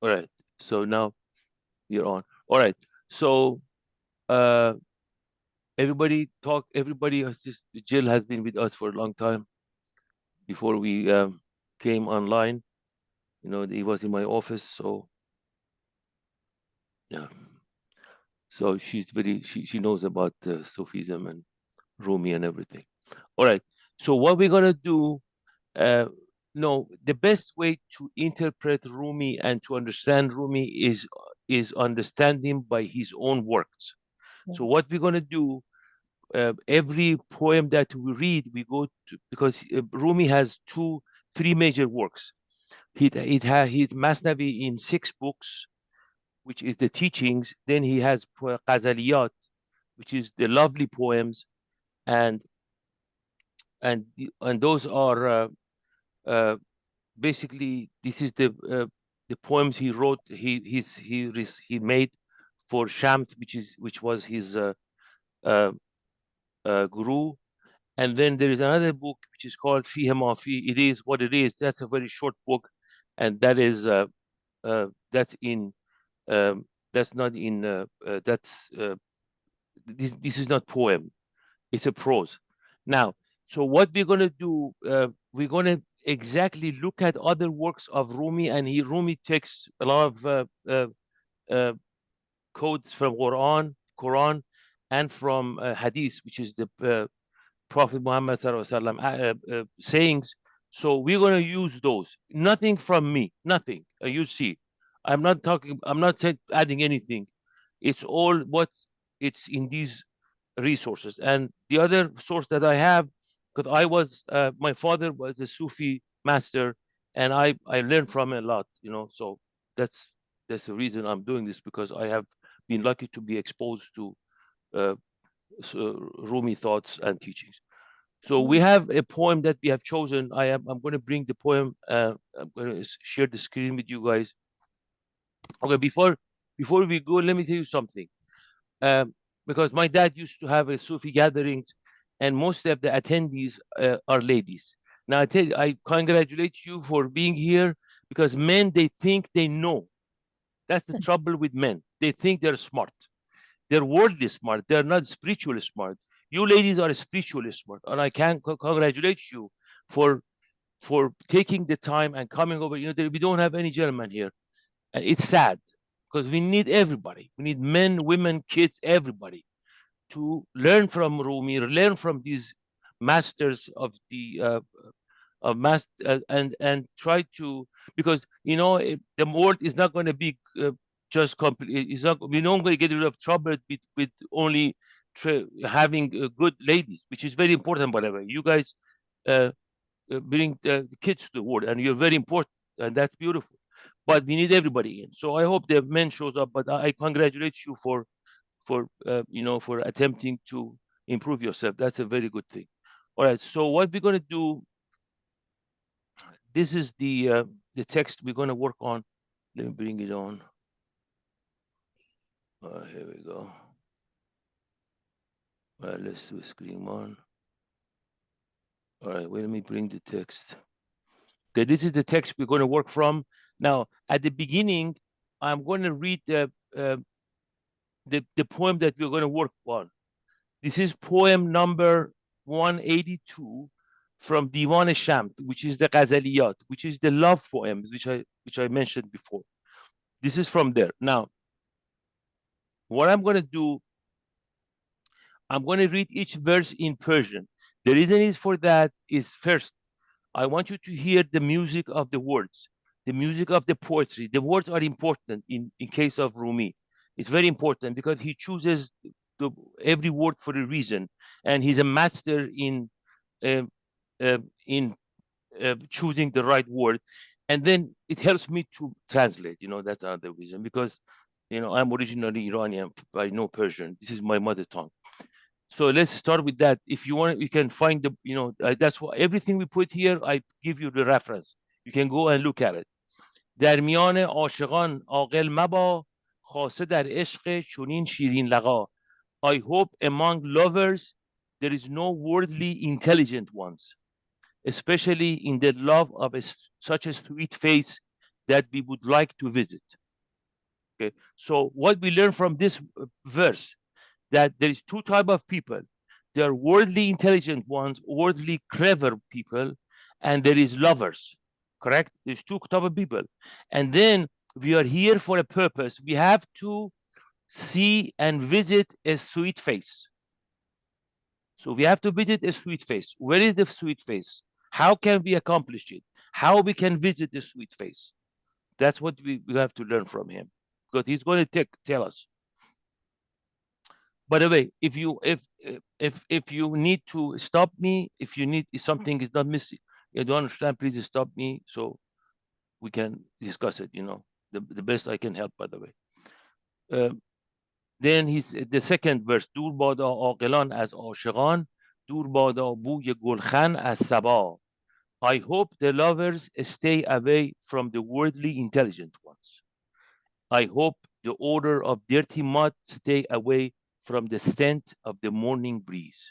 All right. So now you're on. All right. So uh, everybody talk. Everybody has just. Jill has been with us for a long time before we came online. You know, he was in my office. So yeah. So she's very. She knows about Sufism and Rumi and everything. All right. So what we're gonna do? Uh, no, the best way to interpret Rumi and to understand Rumi is understand him by his own works. So what we're going to do, every poem that we read, we go to, because Rumi has three major works. It has his Masnavi in 6 books, which is the teachings. Then he has Ghazaliyat, which is the lovely poems, and and those are uh, basically this is the poems he wrote. He made for Shams, which was his uh, guru. And then there is another book which is called Fihe Mafi. It is what it is. That's a very short book, and that's in that's not in that's this is not poem. It's a prose. Now, so what we're going to do, we're going to exactly look at other works of Rumi, and Rumi takes a lot of uh, codes from Quran, and from Hadith, which is the Prophet Muhammad sallallahu alaihi wasallam sayings. So we're going to use those. Nothing from me, nothing. You see, I'm not talking. I'm not adding anything. It's all what it's in these resources. And the other source that I have, because my father was a Sufi master, and I learned from him a lot. You know, so that's that's the reason I'm doing this, because I have been lucky to be exposed to uh, Rumi thoughts and teachings. So we have a poem that we have chosen. I'm going to bring the poem. I'm going to share the screen with you guys. Okay, before we go, let me tell you something. Um, because my dad used to have a Sufi gatherings, and most of the attendees are ladies. Now I congratulate you for being here, because men, they think they know. That's the trouble with men. They think they're smart. They're worldly smart. They're not spiritually smart. You ladies are spiritually smart, and I can congratulate you for taking the time and coming over. You know, we don't have any gentlemen here, and it's sad, because we need everybody. We need men, women, kids, everybody to learn from Rumi, learn from these masters of mass, and try to, because you know the world is not going to be just complete. It's not. We're not going to get rid of trouble with only having good ladies, which is very important. By the way, you guys uh, bring the kids to the world, and you're very important, and that's beautiful. But we need everybody in. So I hope the men shows up. But I congratulate you for for attempting to improve yourself. That's a very good thing. All right. So what we're going to do, this is the text we're going to work on. Let me bring it on. Here we go. All right, let's do a screen one. All right, wait, let me bring the text. Okay, this is the text we're going to work from. Now, at the beginning, I'm going to read the poem that we're going to work on. This is poem number 182 from Divan Shams, which is the Ghazaliyat, which is the love poems, which I mentioned before. This is from there. Now, what I'm going to do, I'm going to read each verse in Persian. The reason is for that is, first, I want you to hear the music of the words, the music of the poetry. The words are important in case of Rumi. It's very important because he chooses the, every word for a reason, and he's a master uh, in choosing the right word. And then it helps me to translate. You know, that's another reason, because I'm originally Iranian. I know Persian. This is my mother tongue. So let's start with that. If you want, you can find that's what everything we put here. I give you the reference. You can go and look at it. در میان عاشقان عاقل مبا خاصه در عشق چنین شیرین لقا. I hope among lovers there is no worldly intelligent ones, especially in the love of such a sweet face that we would like to visit. Okay, so what we learn from this verse, that there is two type of people. There are worldly intelligent ones, worldly clever people, and there is lovers. Correct? There's two type of people, and then we are here for a purpose. We have to see and visit a sweet face. So we have to visit a sweet face. Where is the sweet face? How can we accomplish it? How we can visit the sweet face? That's what we have to learn from him, because he's going to tell us. By the way, if you need to stop me, if something is not missing, you don't understand, please stop me so we can discuss it. The best I can help. By the way, then he's the second verse. دور بادا عاقلان از عاشقان، دور بادا بوی گلخن از صبا. I hope the lovers stay away from the worldly intelligent ones. I hope the odor of dirty mud stay away from the scent of the morning breeze.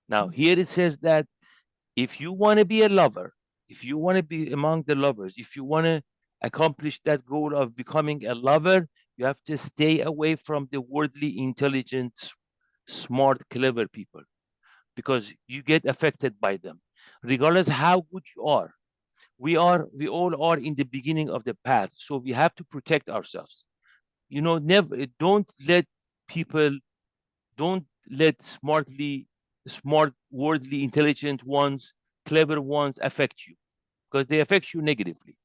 Now, here it says that if you want to be a lover, if you want to be among the lovers, if you want to accomplish that goal of becoming a lover, you have to stay away from the worldly, intelligent, smart, clever people, because you get affected by them. Regardless how good you are, we all are in the beginning of the path, so we have to protect ourselves. Never don't let people, don't let smart, worldly, intelligent ones, clever ones affect you, because they affect you negatively.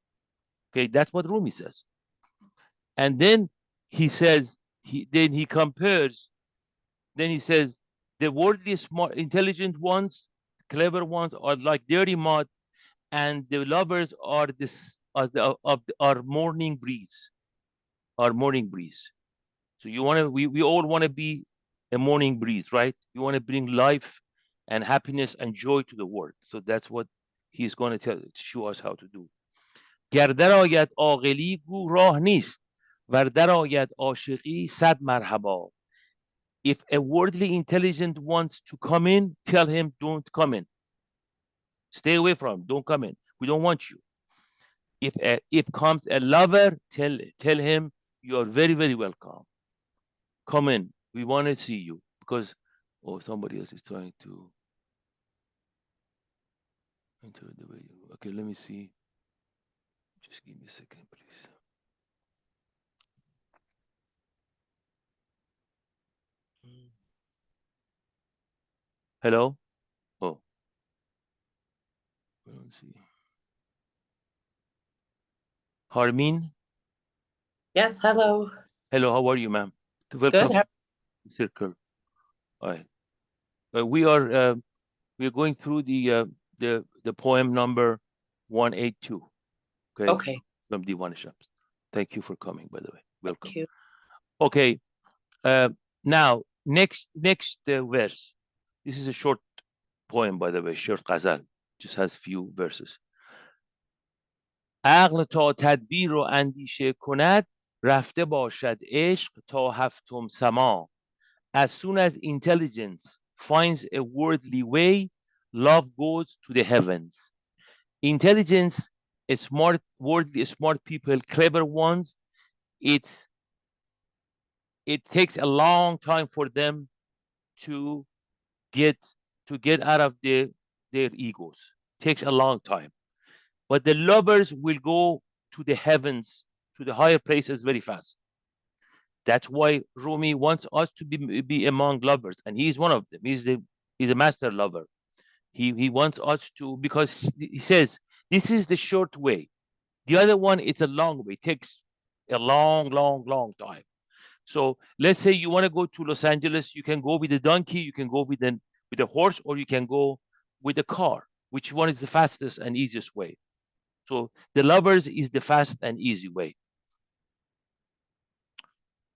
Okay, that's what Rumi says. And then he says, then he compares, then he says, the worldly, smart, intelligent ones, clever ones are like dirty mud, and the lovers are our morning breeze, our morning breeze. So we all want to be a morning breeze, right? We want to bring life and happiness and joy to the world. So that's what he's going to show us how to do. گر درآید عاقلی گو راه نیست، ور درآید عاشقی صد مرحبا. If a worldly intelligent wants to come in, tell him don't come in. Stay away from him. Don't come in. We don't want you. If comes a lover, tell him you are very, very welcome. Come in. We want to see you, because somebody else is trying to enter the video. Okay, let me see. Just give me a second, please. Hello? Oh. I don't see. Harmin? Yes, hello. Hello, how are you, ma'am? Welcome Good. to the circle. All right. We are going through the poem number 182. Okay. From Divan Shams. Thank you for coming, by the way. Welcome. Thank you. Okay. Now, next verse. This is a short poem, by the way, short ghazal. Just has few verses. عقل تا تدبیر و اندیشه کند، رفته باشد عشق تا هفتم سما. As soon as intelligence finds a worldly way, love goes to the heavens. Intelligence, worldly smart people, clever ones, it takes a long time for them to get out of their egos. It takes a long time. But the lovers will go to the heavens, to the higher places very fast. That's why Rumi wants us to be among lovers, and he's one of them. He's a master lover. He wants us to, because he says this is the short way. The other one, it's a long way. It takes a long time. So let's say you want to go to Los Angeles, you can go with a donkey, you can go with a horse, or you can go with a car. Which one is the fastest and easiest way? So the lovers is the fast and easy way.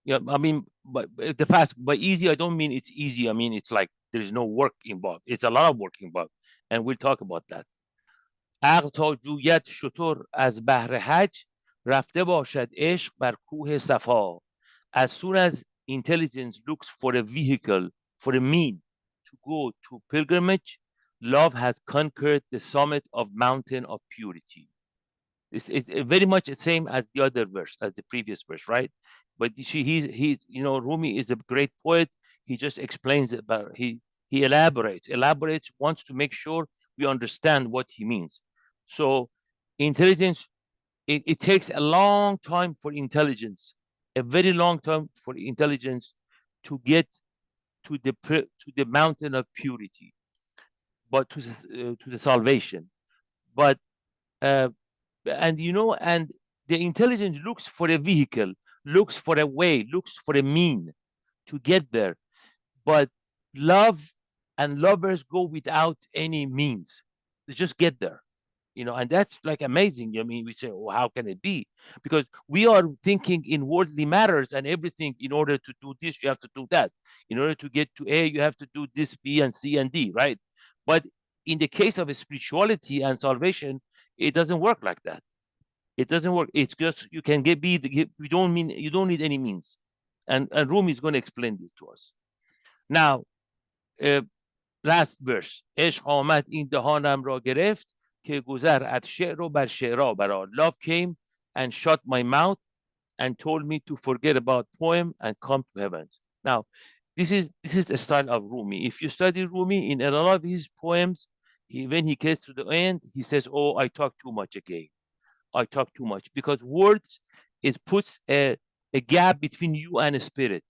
Yeah, I mean, but the fast, by easy, I don't mean it's easy. I mean, it's like there's no work involved. It's a lot of work involved, and we'll talk about that. عقل تا جوید شتر از بحر حج، رفته باشد عشق بر کوه صفا. As soon as intelligence looks for a vehicle, for a mean to go to pilgrimage, love has conquered the summit of mountain of purity. It's very much the same as the other verse, as the previous verse, right? But you see, Rumi is a great poet. He just explains it better. He elaborates, wants to make sure we understand what he means. So intelligence, it takes a long time for intelligence, a very long time for intelligence to get to the mountain of purity, but to the salvation. But uh, and the intelligence looks for a vehicle, looks for a way, looks for a mean to get there. But love and lovers go without any means. They just get there. And that's like amazing. I mean, we say, oh, how can it be? Because we are thinking in worldly matters and everything. In order to do this, you have to do that. In order to get to A, you have to do this, B, and C, and D, right? But in the case of spirituality and salvation, it doesn't work like that. It doesn't work. It's just you can you don't need any means. And Rumi is going to explain this to us. Now, uh, last verse. عشق آمد این دهانم را گرفت که گذر از شعر و بر شعرا برا. Love came and shut my mouth and told me to forget about poem and come to heavens. Now, this is the style of Rumi. If you study Rumi in a lot of his poems, when he gets to the end, he says, "Oh, I talk too much again. I talk too much," because words puts a gap between you and a spirit.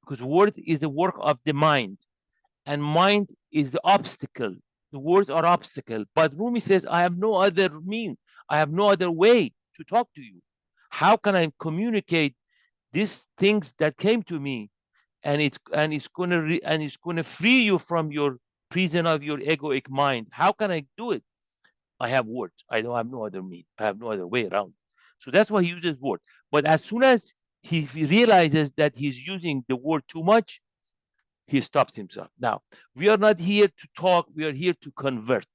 Because word is the work of the mind, and mind is the obstacle. The words are obstacle. But Rumi says, I have no other mean. I have no other way to talk to you. How can I communicate these things that came to me? And it's gonna free you from your prison of your egoic mind. How can I do it? I have words. I don't have no other mean. I have no other way around. So that's why he uses word. But as soon as he realizes that he's using the word too much, he stops himself. Now, we are not here to talk, we are here to convert.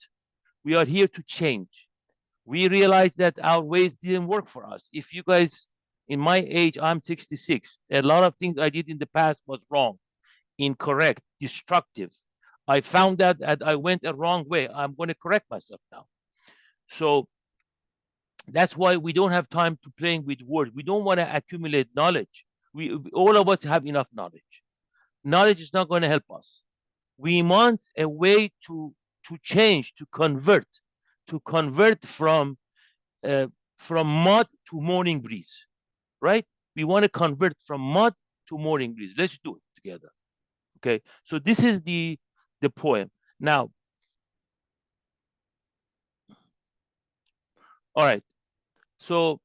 We are here to change. We realize that our ways didn't work for us. If you guys, in my age, I'm 66, a lot of things I did in the past was wrong, incorrect, destructive. I found out that I went a wrong way. I'm going to correct myself now. So that's why we don't have time to playing with words. We don't want to accumulate knowledge. All of us have enough knowledge. Knowledge is not going to help us. We want a way to change, to convert from mud to morning breeze, right? We want to convert from mud to morning breeze. Let's do it together. Okay. So this is the poem. Now, all right. So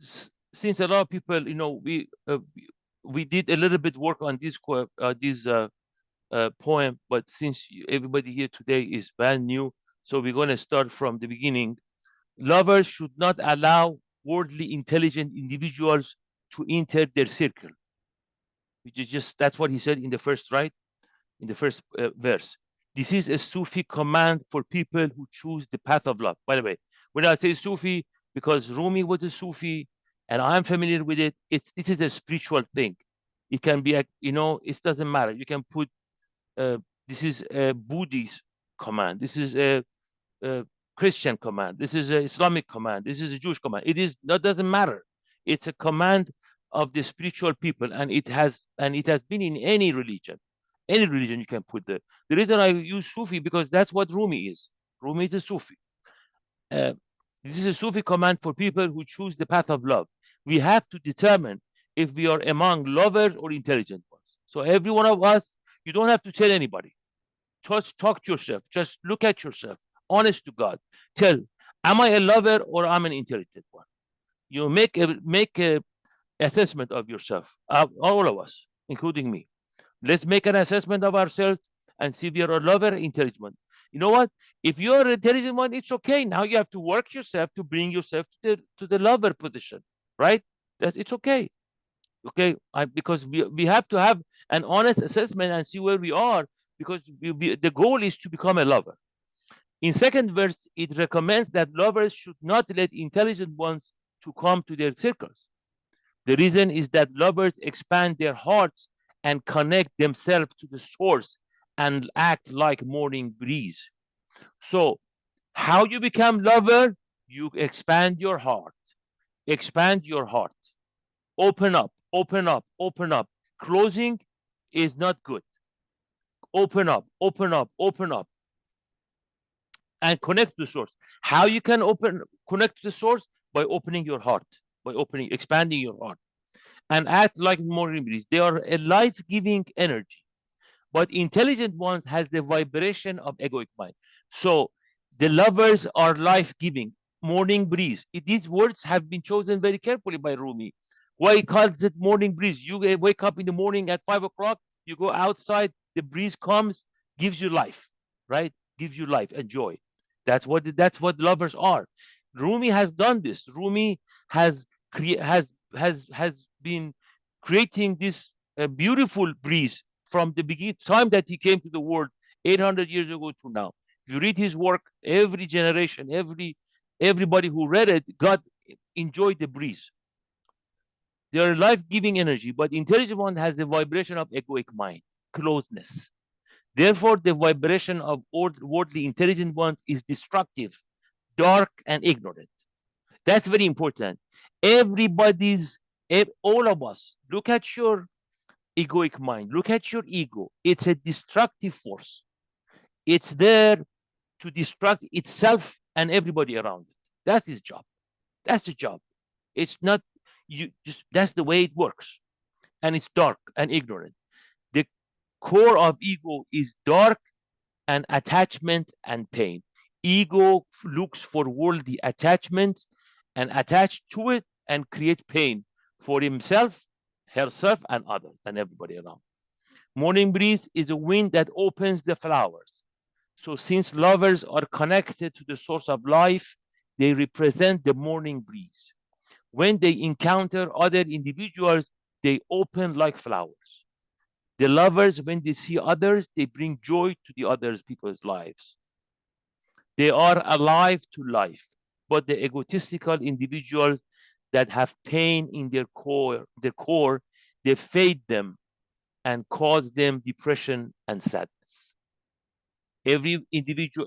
since a lot of people, we did a little bit work on this poem, but since everybody here today is brand new, so we're going to start from the beginning. Lovers should not allow worldly intelligent individuals to enter their circle, which is that's what he said in the first, right? In the first verse. This is a Sufi command for people who choose the path of love. By the way, when I say Sufi, because Rumi was a Sufi and I'm familiar with it, this is a spiritual thing. It can be, it doesn't matter. You can put, this is a Buddhist command. This is a Christian command. This is an Islamic command. This is a Jewish command. That doesn't matter. It's a command of the spiritual people, and it has been in any religion. Any religion you can put there. The reason I use Sufi because that's what Rumi is. Rumi is a Sufi. This is a Sufi command for people who choose the path of love. We have to determine if we are among lovers or intelligent ones. So every one of us, you don't have to tell anybody. Just talk to yourself. Just look at yourself. Honest to God. Tell, am I a lover or I'm an intelligent one? You make a assessment of yourself. All of us, including me. Let's make an assessment of ourselves and see if you're a lover or intelligent. You know what? If you're an intelligent one, it's okay. Now you have to work yourself to bring yourself to the lover position, right? It's okay. Okay, because we have to have an honest assessment and see where we are, because the goal is to become a lover. In second verse, it recommends that lovers should not let intelligent ones to come to their circles. The reason is that lovers expand their hearts and connect themselves to the source and act like morning breeze. So how you become lover? you expand your heart. Expand your heart. Open up, open up, open up. Closing is not good. Open up, open up, open up, and connect to the source. How you can connect to the source? By opening your heart, by expanding your heart, and act like more remedies. They are a life-giving energy. But intelligent ones has the vibration of egoic mind. So the lovers are life-giving. Morning breeze. These words have been chosen very carefully by Rumi. Why he calls it morning breeze? You wake up in the morning at 5 o'clock, you go outside, the breeze comes, gives you life, right? Gives you life and joy. That's what lovers are. Rumi has done this. Rumi has has been creating this beautiful breeze from the beginning time that he came to the world 800 years ago to now. If you read his work, every generation, everybody who read it got enjoyed the breeze. They are life-giving energy, but intelligent one has the vibration of egoic mind, closeness. Therefore, the vibration of worldly intelligent ones is destructive, dark, and ignorant. That's very important. Everybody's, all of us, look at your egoic mind. Look at your ego. It's a destructive force. It's there to destruct itself and everybody around it. That's his job. That's the job. It's not you just that's the way it works. And it's dark and ignorant. The core of ego is dark and attachment and pain. Ego looks for worldly attachment and attach to it and create pain for himself, herself, and others and everybody around. Morning breeze is a wind that opens the flowers. So, since lovers are connected to the source of life, they represent the morning breeze. When they encounter other individuals, they open like flowers. The lovers, when they see others, they bring joy to the others people's lives. They are alive to life, but the egotistical individuals that have pain in their core, they fade them and cause them depression and sadness. Every egotistical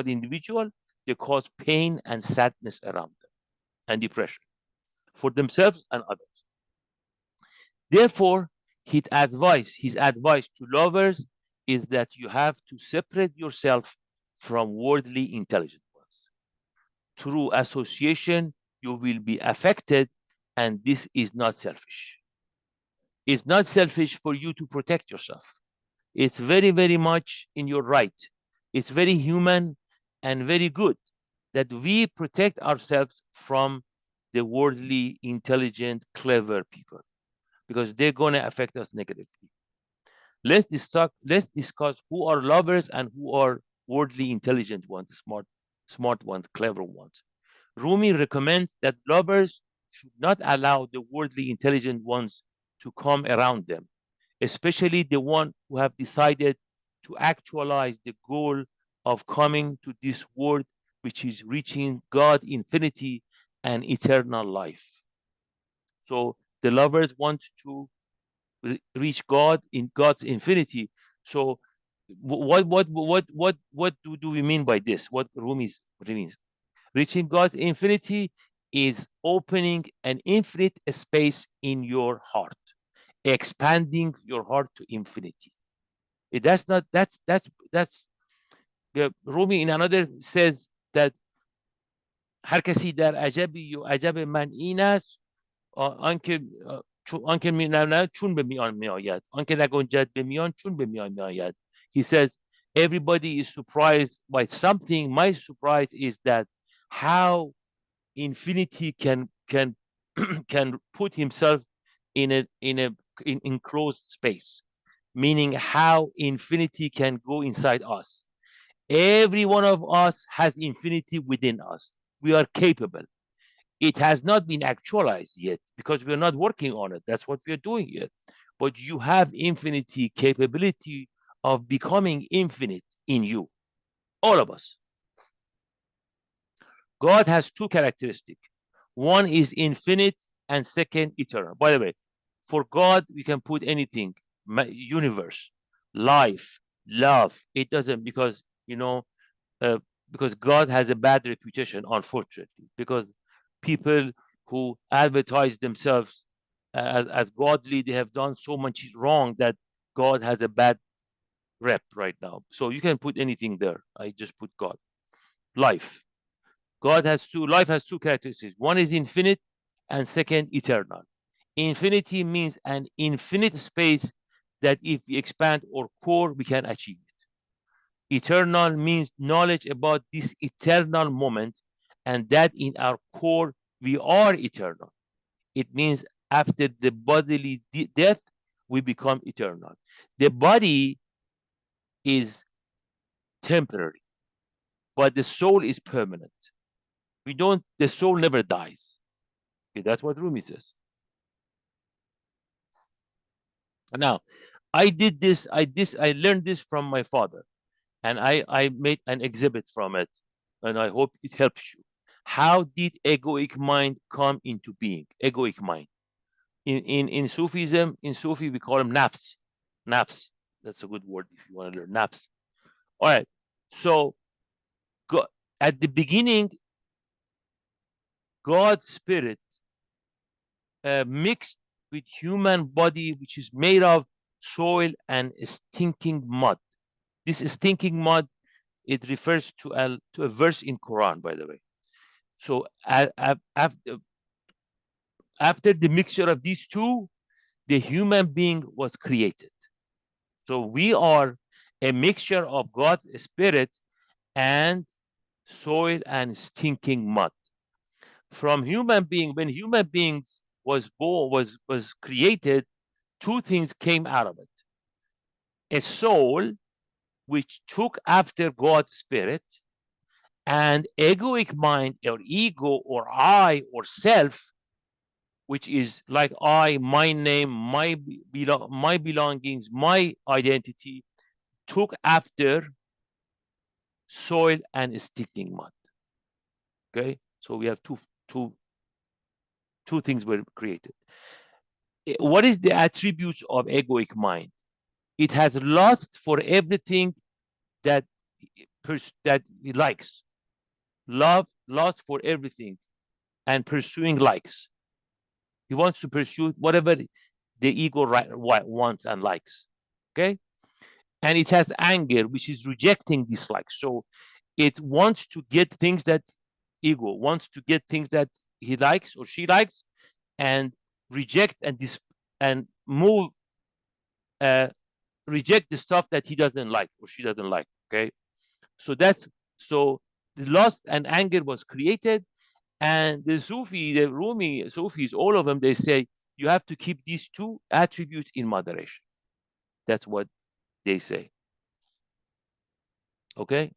individual, they cause pain and sadness around them and depression for themselves and others. Therefore, his advice to lovers is that you have to separate yourself from worldly intelligent ones. Through association, you will be affected, and this is not selfish. It's not selfish for you to protect yourself. It's very, very much in your right. It's very human and very good that we protect ourselves from the worldly, intelligent, clever people because they're going to affect us negatively. Let's discuss who are lovers and who are worldly intelligent ones, smart ones, clever ones. Rumi recommends that lovers should not allow the worldly intelligent ones to come around them, especially the one who have decided to actualize the goal of coming to this world, which is reaching God infinity and eternal life. So the lovers want to reach God in God's infinity. So what do we mean by this? What means? Reaching God's infinity is opening an infinite space in your heart, expanding your heart to infinity. That's not that's Rumi in another says that هر کسی در عجبی و عجب من این است آنکه آنکه می نه چون به میان می آید آنکه نگنجد به میان چون به میان می آید. He says everybody is surprised by something. My surprise is that how infinity can can put himself in enclosed space, meaning how infinity can go inside us. Every one of us has infinity within us. We are capable. It has not been actualized yet because we're not working on it. That's what we're doing here. But you have infinity capability of becoming infinite in you, all of us. God has two characteristics. One is infinite and second eternal. By the way, for God, we can put anything, universe, life, love. It doesn't because, because God has a bad reputation, unfortunately, because people who advertise themselves as godly, they have done so much wrong that God has a bad rep right now. So you can put anything there. I just put God. Life. Life has two characteristics. One is infinite, and second, eternal. Infinity means an infinite space that if we expand our core, we can achieve it. Eternal means knowledge about this eternal moment, and that in our core, we are eternal. It means after the bodily death, we become eternal. The body is temporary, but the soul is permanent. The soul never dies. Okay, that's what Rumi says. Now, I learned this from my father, and I made an exhibit from it, and I hope it helps you. How did egoic mind come into being? Egoic mind. In Sufism, in Sufi, we call them nafs. Nafs. That's a good word if you want to learn nafs. All right. So go, at the beginning, God's spirit mixed with human body, which is made of soil and stinking mud. This stinking mud, it refers to a verse in Quran, by the way. So after the mixture of these two, the human being was created. So we are a mixture of God's spirit and soil and stinking mud. From human being, when human beings was born, was created, two things came out of it: a soul which took after God's spirit, and egoic mind or ego or I or self, which is like I, my name, my belongings, my identity, took after soil and sticking mud. Okay, so we have two things were created. What is the attributes of egoic mind? It has lust for everything that that it likes, lust for everything, and pursuing likes. He wants to pursue whatever the ego wants and likes. Okay, and it has anger, which is rejecting dislikes. So it wants to get things that ego wants to get things that he likes or she likes, and reject and move uh, reject the stuff that he doesn't like or she doesn't like. Okay, so that's so the lust and anger was created, and the Rumi Sufis, all of them, they say you have to keep these two attributes in moderation. That's what they say. Okay,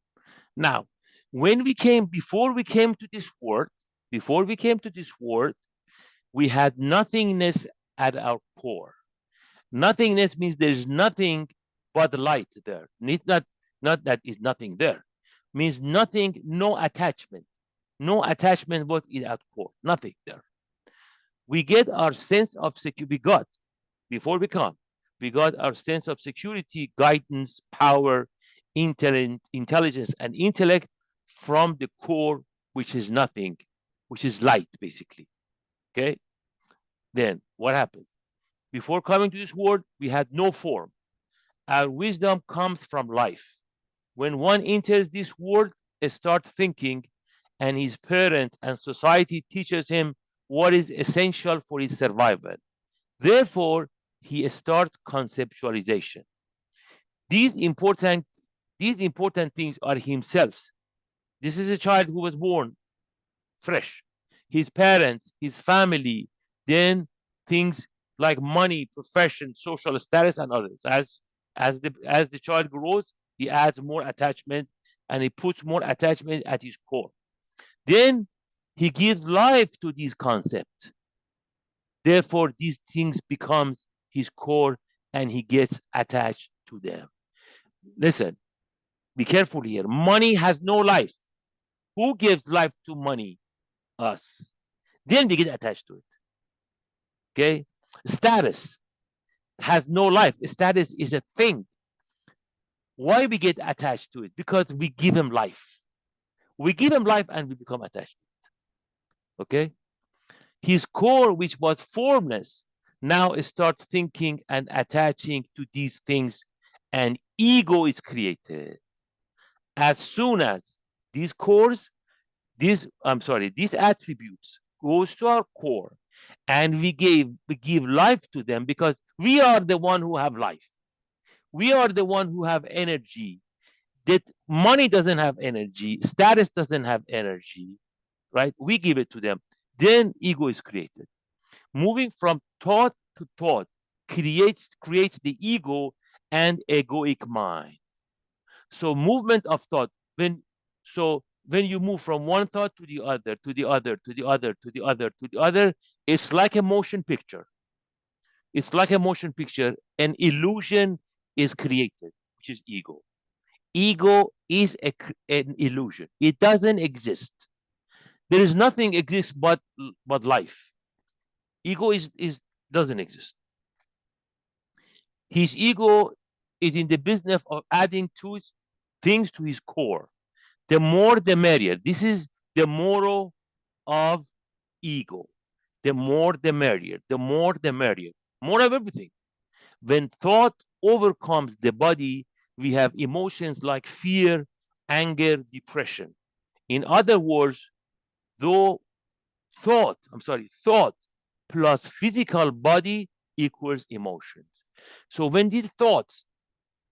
now before we came to this world, before we came to this world, we had nothingness at our core. Nothingness means there's nothing but light there. It's not that is nothing there. Means nothing, no attachment. No attachment what is at core. Nothing there. We get our sense of security. We got before we come. We got our sense of security, guidance, power, intelligence, and intellect from the core, which is nothing, which is light, basically. Okay. Then what happened? Before coming to this world, we had no form. Our wisdom comes from life. When one enters this world, start thinking, and his parent and society teaches him what is essential for his survival. Therefore, he starts conceptualization. These important, these important things are himself. This is a child who was born fresh. His parents, his family, then things like money, profession, social status, and others. As the child grows, he adds more attachment, and he puts more attachment at his core. Then he gives life to these concepts. Therefore, these things becomes his core, and he gets attached to them. Listen, be careful here. Money has no life. Who gives life to money? Us. Then we get attached to it. Okay? Status has no life. Status is a thing. Why we get attached to it? Because we give him life. We give him life and we become attached. Okay? His core, which was formless, now starts thinking and attaching to these things, and ego is created. As soon as these cores, these attributes goes to our core, and we give life to them, because we are the one who have life. We are the one who have energy. That money doesn't have energy, status doesn't have energy, right? We give it to them. Then ego is created. Moving from thought to thought creates the ego and egoic mind. So movement of thought, when you move from one thought to the other, to the other, to the other, to the other, to the other, it's like a motion picture. It's like a motion picture. An illusion is created, which is ego. Ego is an illusion. It doesn't exist. There is nothing exists but life. Ego is doesn't exist. His ego is in the business of adding things to his core. The more the merrier. This is the moral of ego. The more the merrier. The more the merrier. More of everything. When thought overcomes the body, we have emotions like fear, anger, depression. In other words, though thought plus physical body equals emotions. So when these thoughts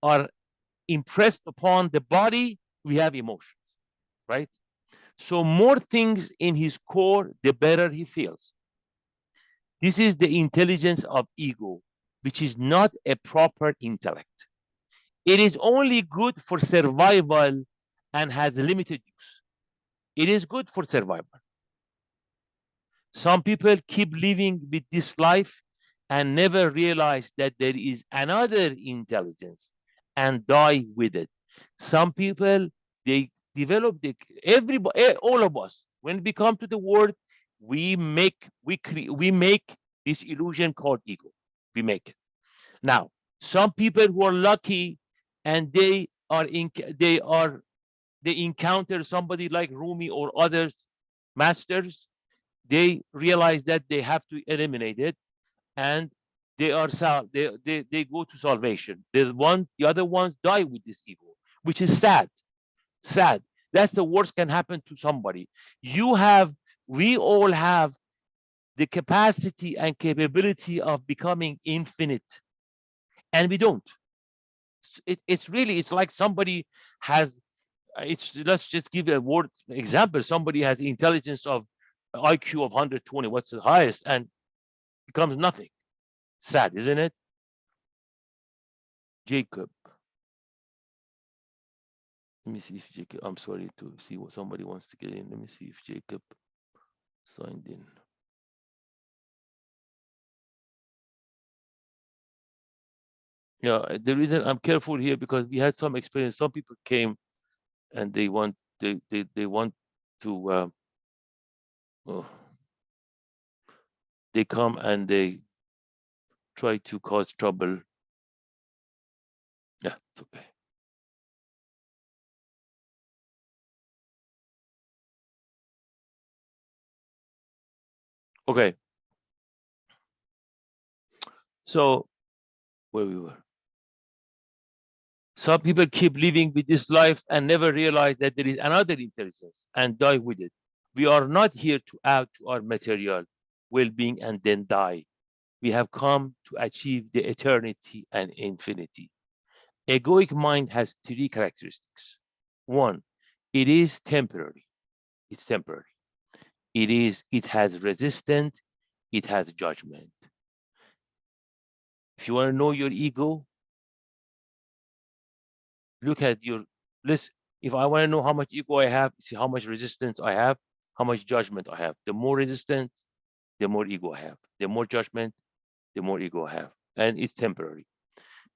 are impressed upon the body, we have emotions, right? So more things in his core, the better he feels. This is the intelligence of ego, which is not a proper intellect. It is only good for survival and has limited use. It is good for survival. Some people keep living with this life and never realize that there is another intelligence and die with it. Some people, they develop all of us, when we come to the world, we make this illusion called ego. We make it. Now, some people who are lucky and they encounter somebody like Rumi or others masters, they realize that they have to eliminate it, and they go to salvation. The other ones die with this ego, which is sad. Sad. That's the worst can happen to somebody. We all have the capacity and capability of becoming infinite, and we don't. It's like somebody has let's just give a word example. Somebody has intelligence of IQ of 120, what's the highest, and becomes nothing. Sad, isn't it? Jacob. Let me see if Jacob, I'm sorry to see what somebody wants to get in. Let me see if Jacob signed in. Yeah, the reason I'm careful here, because we had some experience. Some people came and they want to oh, they come and they try to cause trouble. Yeah, it's okay. Okay. So where we were. Some people keep living with this life and never realize that there is another intelligence and die with it. We are not here to add to our material well-being and then die. We have come to achieve the eternity and infinity. Egoic mind has three characteristics. One, it is temporary. It's temporary. It has resistance, it has judgment. If you want to know your ego, look at your list. If I want to know how much ego I have, see how much resistance I have, how much judgment I have. The more resistance, the more ego I have. The more judgment, the more ego I have. And it's temporary.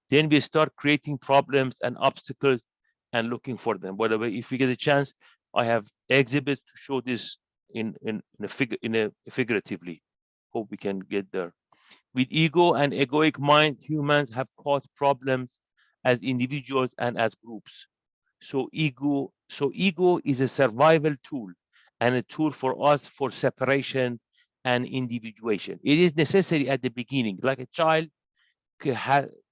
Then we start creating problems and obstacles and looking for them. By the way, if we get a chance, I have exhibits to show this in a figuratively. Hope we can get there. With ego and egoic mind, humans have caused problems as individuals and as groups. So ego So ego is a survival tool and a tool for us for separation and individuation. It is necessary at the beginning, like a child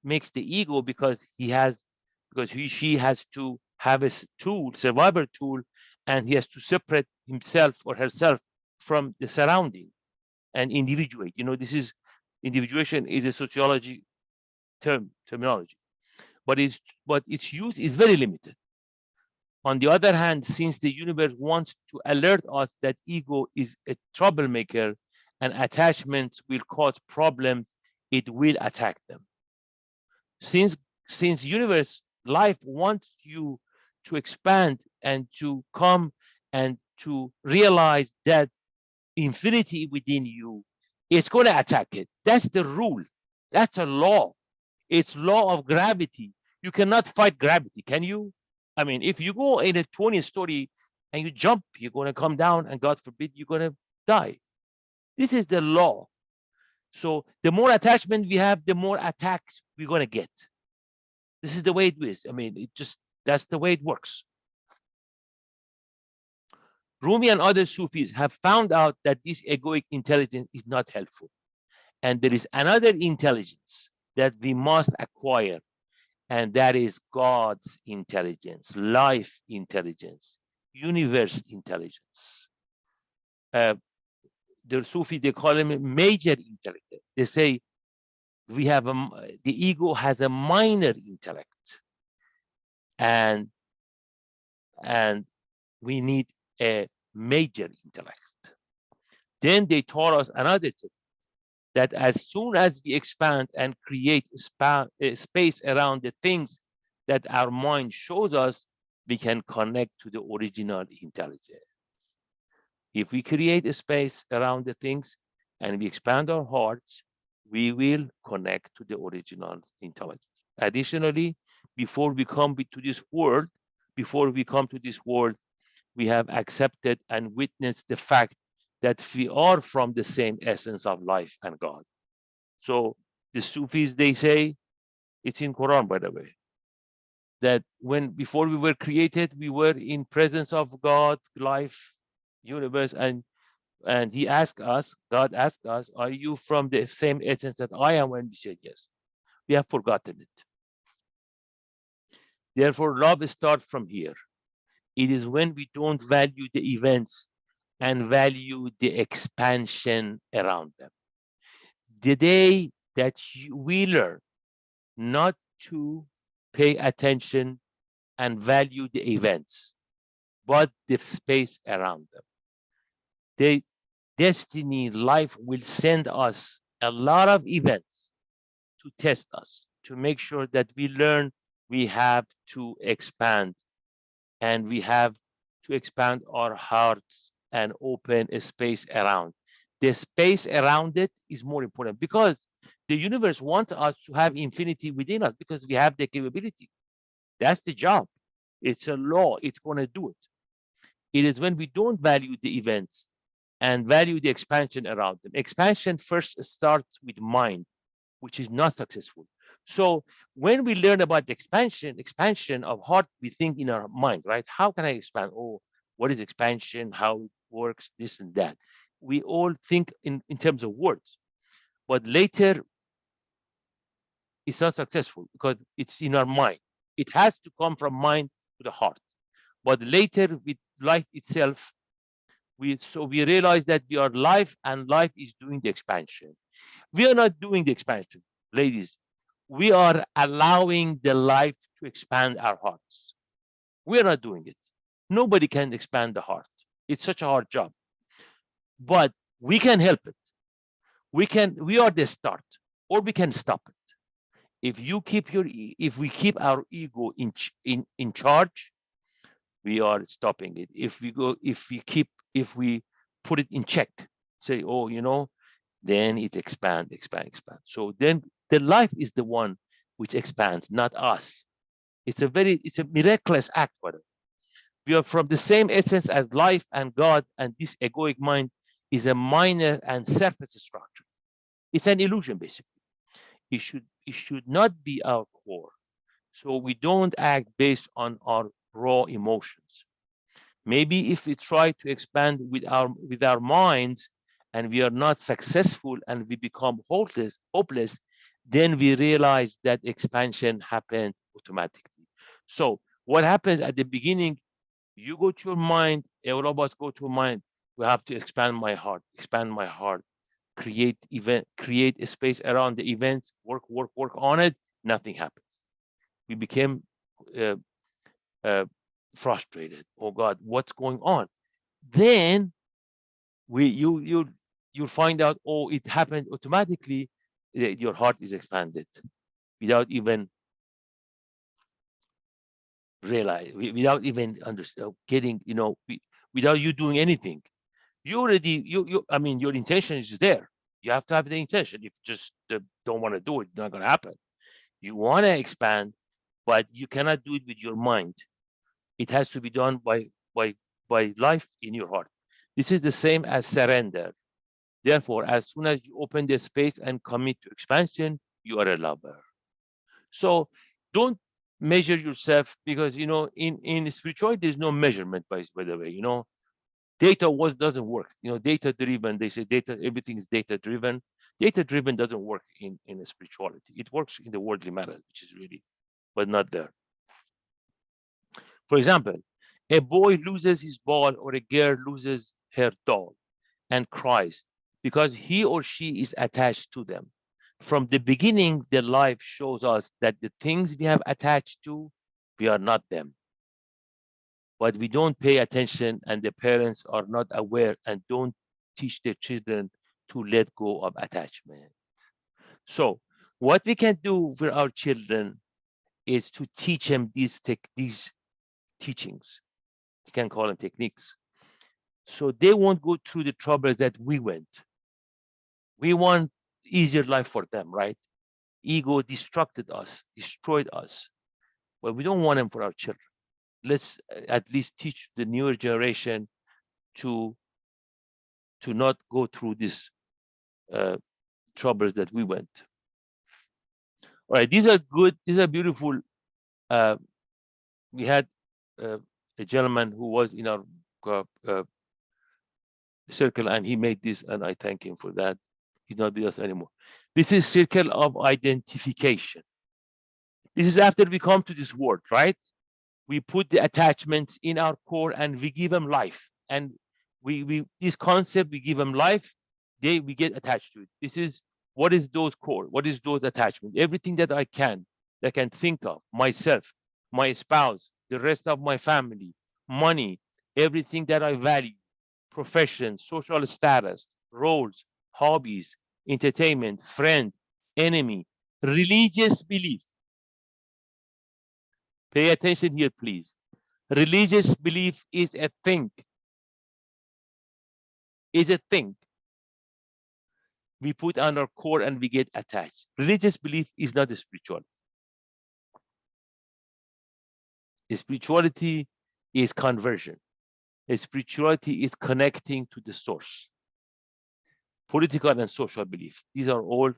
makes the ego because she has to have a tool, survival tool, and he has to separate himself or herself from the surrounding and individuate. This is individuation is a sociology terminology, but its use is very limited. On the other hand, since the universe wants to alert us that ego is a troublemaker and attachments will cause problems, it will attack them. Since universe life wants you to expand and to come and to realize that infinity within you, it's going to attack it. That's the rule. That's a law. It's law of gravity. You cannot fight gravity, can you? I mean, if you go in a 20-story and you jump, you're going to come down, and God forbid, you're going to die. This is the law. So the more attachment we have, the more attacks we're going to get. This is the way it is. I mean, that's the way it works. Rumi and other Sufis have found out that this egoic intelligence is not helpful. And there is another intelligence that we must acquire, and that is God's intelligence, life intelligence, universe intelligence. The Sufi, they call him major intelligence. They say the ego has a minor intellect, and we need a major intellect. Then they taught us another thing, that as soon as we expand and create a space around the things that our mind shows us, we can connect to the original intelligence. If we create a space around the things and we expand our hearts, we will connect to the original intelligence. Additionally, before we come to this world, we have accepted and witnessed the fact that we are from the same essence of life and God. So the Sufis, they say, it's in Quran, by the way, that before we were created, we were in presence of God, life, universe, and God asked us, are you from the same essence that I am? When we said yes, we have forgotten it. Therefore, love starts from here. It is when we don't value the events and value the expansion around them. The day that we learn not to pay attention and value the events, but the space around them, the destiny, life will send us a lot of events to test us, to make sure that we learn we have to expand, and we have to expand our hearts and open a space around. The space around it is more important, because the universe wants us to have infinity within us, because we have the capability. That's the job. It's a law. It's going to do it. It is when we don't value the events and value the expansion around them. Expansion first starts with mind, which is not successful. So when we learn about the expansion of heart, we think in our mind, right? How can I expand? Oh, what is expansion? How it works, this and that. We all think in terms of words, but later it's not successful because it's in our mind. It has to come from mind to the heart. But later with life itself, we realize that we are life, and life is doing the expansion. We are not doing the expansion, ladies. We are allowing the life to expand our hearts. We are not doing it. Nobody can expand the heart. It's such a hard job. But we can help it. We are the start, or we can stop it. If we keep our ego in charge, we are stopping it. If we put it in check, say, oh, then it expand. So then the life is the one which expands, not us. It's a miraculous act. We are from the same essence as life and God, and this egoic mind is a minor and surface structure. It's an illusion, basically. It should not be our core. So we don't act based on our raw emotions. Maybe if we try to expand with our minds and we are not successful and we become hopeless, then we realize that expansion happened automatically. So what happens at the beginning, you go to your mind, all of us go to mind, we have to expand my heart, create a space around the event, work on it, nothing happens. We became uh, uh, frustrated. Oh God, what's going on? Then you'll find out, oh, it happened automatically. Your heart is expanded without even without even getting, without you doing anything. You already, I mean, your intention is there. You have to have the intention. If you just don't want to do it, it's not going to happen. You want to expand, but you cannot do it with your mind. It has to be done by life in your heart. This is the same as surrender. Therefore, as soon as you open the space and commit to expansion, you are a lover. So don't measure yourself, because in spirituality there's no measurement, by the way. Data doesn't work. Data driven. They say data, everything is data driven. Data driven doesn't work in spirituality. It works in the worldly matter, which is really, but not there. For example, a boy loses his ball or a girl loses her doll and cries because he or she is attached to them. From the beginning, the life shows us that the things we have attached to, we are not them. But we don't pay attention, and the parents are not aware and don't teach their children to let go of attachment. So, what we can do for our children is to teach them these teachings. You can call them techniques. So they won't go through the troubles that we went. We want easier life for them, right? Ego destroyed us, but we don't want them for our children. Let's at least teach the newer generation to not go through these troubles that we went. All right, these are good. These are beautiful. We had a gentleman who was in our circle, and he made this, and I thank him for that. He's not with us anymore. This is circle of identification. This is after we come to this world, right? We put the attachments in our core and we give them life. And we this concept, we give them life, we get attached to it. This is what is those core, what is those attachments? Everything that I can think of, myself, my spouse, the rest of my family, money, everything that I value, profession, social status, roles, hobbies, entertainment, friend, enemy, religious belief. Pay attention here, please. Religious belief is a thing. Is a thing. We put on our core and we get attached. Religious belief is not a spirituality. A spirituality is conversion. A spirituality is connecting to the source. Political and social beliefs, these are all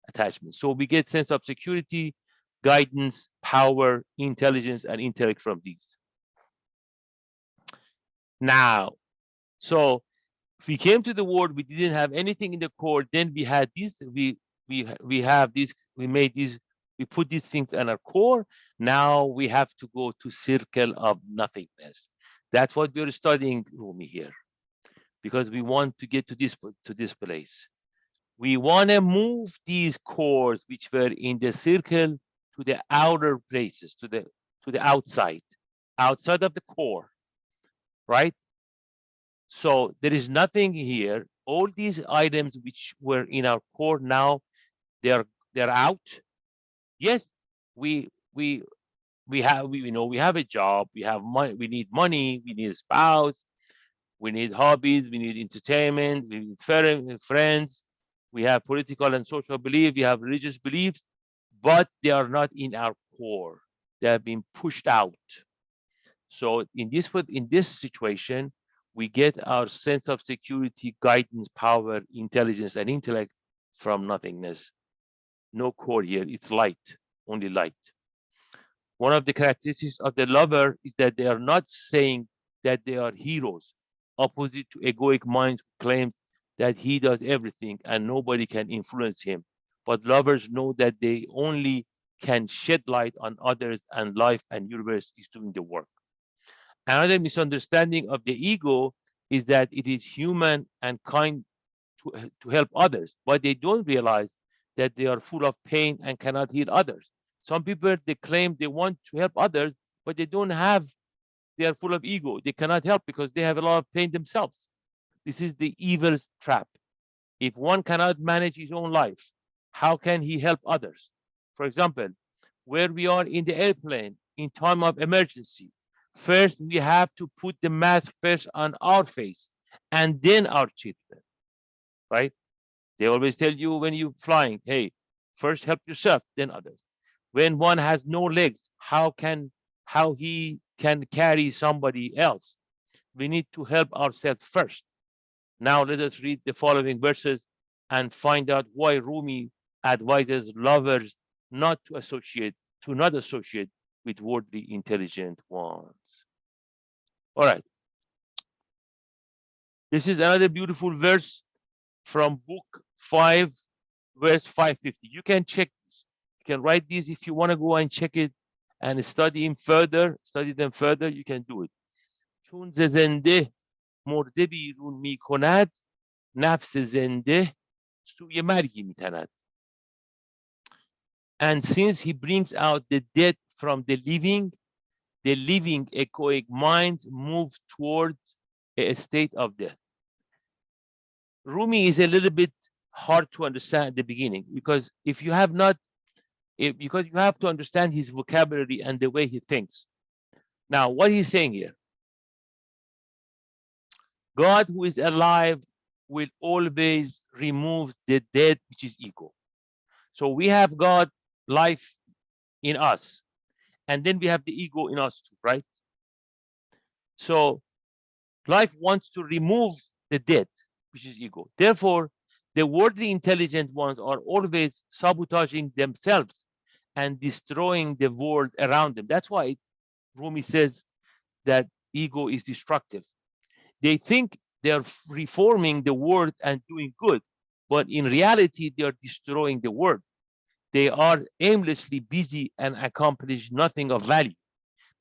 attachments. So we get sense of security, guidance, power, intelligence, and intellect from these. Now, so if we came to the world, we didn't have anything in the core. Then we had these. We have these. We made these. We put these things in our core. Now we have to go to circle of nothingness. That's what we're studying, Rumi, here, because we want to get to this place. We want to move these cores which were in the circle to the outer places, to the outside of the core, right? So there is nothing here. All these items which were in our core, now they're out. Yes, we have we have a job, we have money, we need money, we need a spouse, we need hobbies, we need entertainment, we need friends, we have political and social belief, we have religious beliefs, but they are not in our core. They have been pushed out. So in this situation, we get our sense of security, guidance, power, intelligence, and intellect from nothingness. No core here. It's light, only light. One of the characteristics of the lover is that they are not saying that they are heroes, opposite to egoic minds who claim that he does everything and nobody can influence him. But lovers know that they only can shed light on others, and life and universe is doing the work. Another misunderstanding of the ego is that it is human and kind to help others, but they don't realize that they are full of pain and cannot heal others. Some people, they claim they want to help others, but they don't have, they are full of ego. They cannot help because they have a lot of pain themselves. This is the evil trap. If one cannot manage his own life, how can he help others? For example, where we are in the airplane in time of emergency, first we have to put the mask first on our face and then our children, right? They always tell you when you're flying, hey, first help yourself, then others. When one has no legs, how he can carry somebody else? We need to help ourselves first. Now let us read the following verses and find out why Rumi advises lovers not associate with worldly intelligent ones. All right. This is another beautiful verse from book 5, verse 550. You can check this. You can write these if you want to go and check it and study them further, you can do it. چون ز زنده مرده بیرون می کند نفس زنده سوی مرگی می تند. And since he brings out the dead from the living echoic mind moves towards a state of death. Rumi is a little bit hard to understand at the beginning because because you have to understand his vocabulary and the way he thinks. Now, what he's saying here, God who is alive will always remove the dead, which is ego. So we have God, life in us, and then we have the ego in us too, right? So life wants to remove the dead, which is ego. Therefore, the worldly intelligent ones are always sabotaging themselves and destroying the world around them. That's why Rumi says that ego is destructive. They think they are reforming the world and doing good, but in reality, they are destroying the world. They are aimlessly busy and accomplish nothing of value.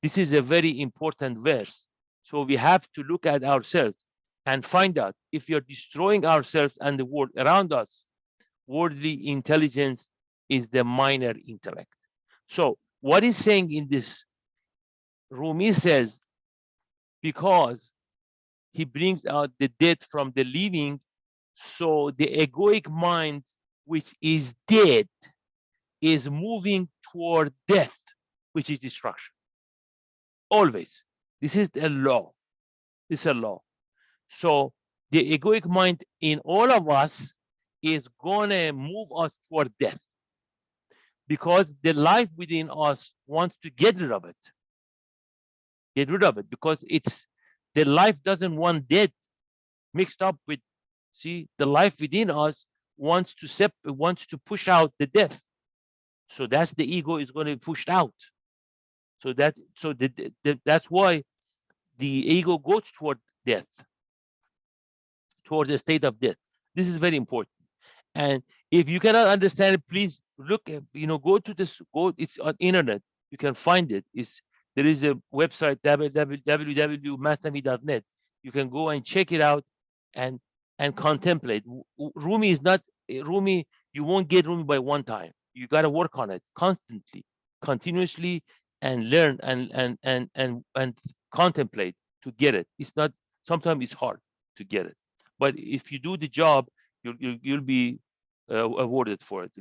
This is a very important verse. So we have to look at ourselves and find out if we are destroying ourselves and the world around us. Worldly intelligence is the minor intellect. So what is saying in this? Rumi says, because he brings out the dead from the living, so the egoic mind, which is dead, is moving toward death, which is destruction. Always. This is a law. This is a law. So the egoic mind in all of us is gonna move us toward death because the life within us wants to get rid of it. Get rid of it because the life doesn't want death mixed up with, see, the life within us wants to push out the death. So that's the ego is going to be pushed out. So that's why the ego goes toward death, toward the state of death. This is very important. And if you cannot understand it, please look at, go to this, it's on internet. You can find it. There is a website, www.masnavi.net. You can go and check it out and contemplate. Rumi is not Rumi. You won't get Rumi by one time. You got to work on it constantly, continuously, and learn and contemplate to get it. It's not. Sometimes it's hard to get it, but if you do the job, you'll be rewarded for it.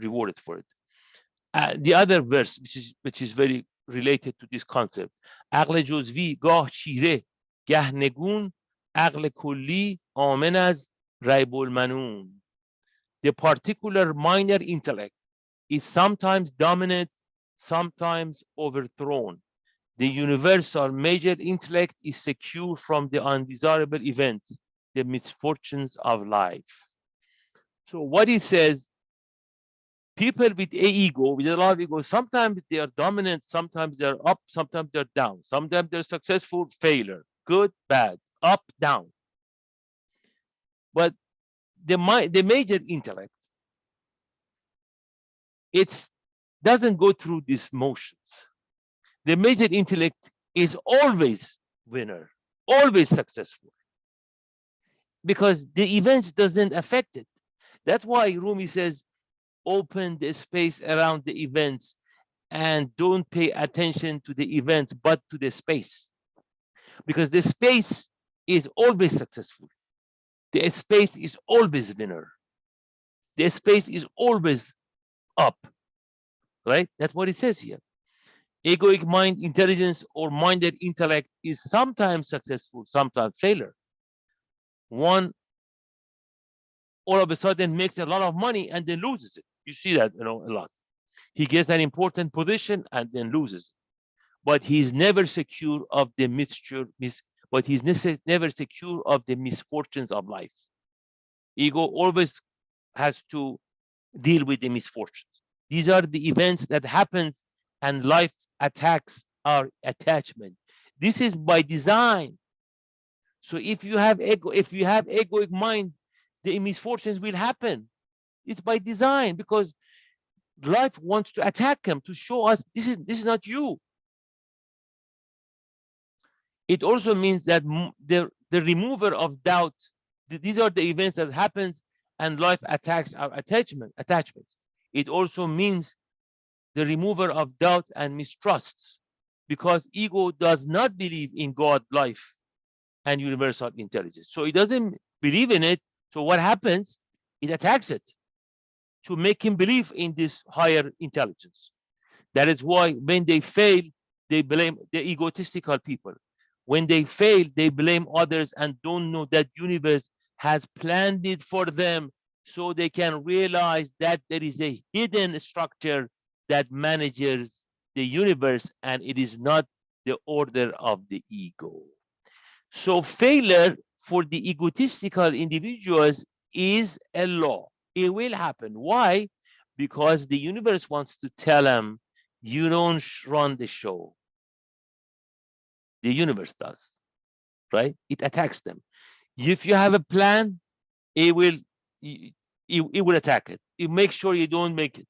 The other verse, which is very related to this concept. عقل جزوی گاه چیره گه نگون عقل کلی آمن از ریب المنون. The particular minor intellect is sometimes dominant, sometimes overthrown. The universal major intellect is secure from the undesirable events, the misfortunes of life. So what he says, People with a ego, with a lot of ego, sometimes they are dominant, sometimes they're up, sometimes they're down, sometimes they're successful, failure, good, bad, up, down. But the major intellect, it doesn't go through these motions. The major intellect is always winner, always successful, because the events doesn't affect it. That's why Rumi says, open the space around the events and don't pay attention to the events, but to the space, because the space is always successful. The space is always winner. The space is always up, right? That's what it says here. Egoic mind intelligence or minded intellect is sometimes successful, sometimes failure. One all of a sudden makes a lot of money and then loses it. You see that, a lot. He gets an important position and then loses it. But he's never secure of the but he's never secure of the misfortunes of life. Ego always has to deal with the misfortunes. These are the events that happens and life attacks our attachment. This is by design. So if you have egoic mind, the misfortunes will happen. It's by design, because life wants to attack him to show us this is not you. It also means that the remover of doubt, these are the events that happens and life attacks our attachments. It also means the remover of doubt and mistrusts, because ego does not believe in God, life, and universal intelligence. So it doesn't believe in it. So what happens? It attacks it to make him believe in this higher intelligence. That is why when they fail, they blame the egotistical people. When they fail, they blame others and don't know that universe has planned it for them, so they can realize that there is a hidden structure that manages the universe, and it is not the order of the ego. So failure for the egotistical individuals is a law. It will happen. Why? Because the universe wants to tell them, you don't run the show. The universe does, right? It attacks them. If you have a plan, it will it will attack it. It makes sure you don't make it.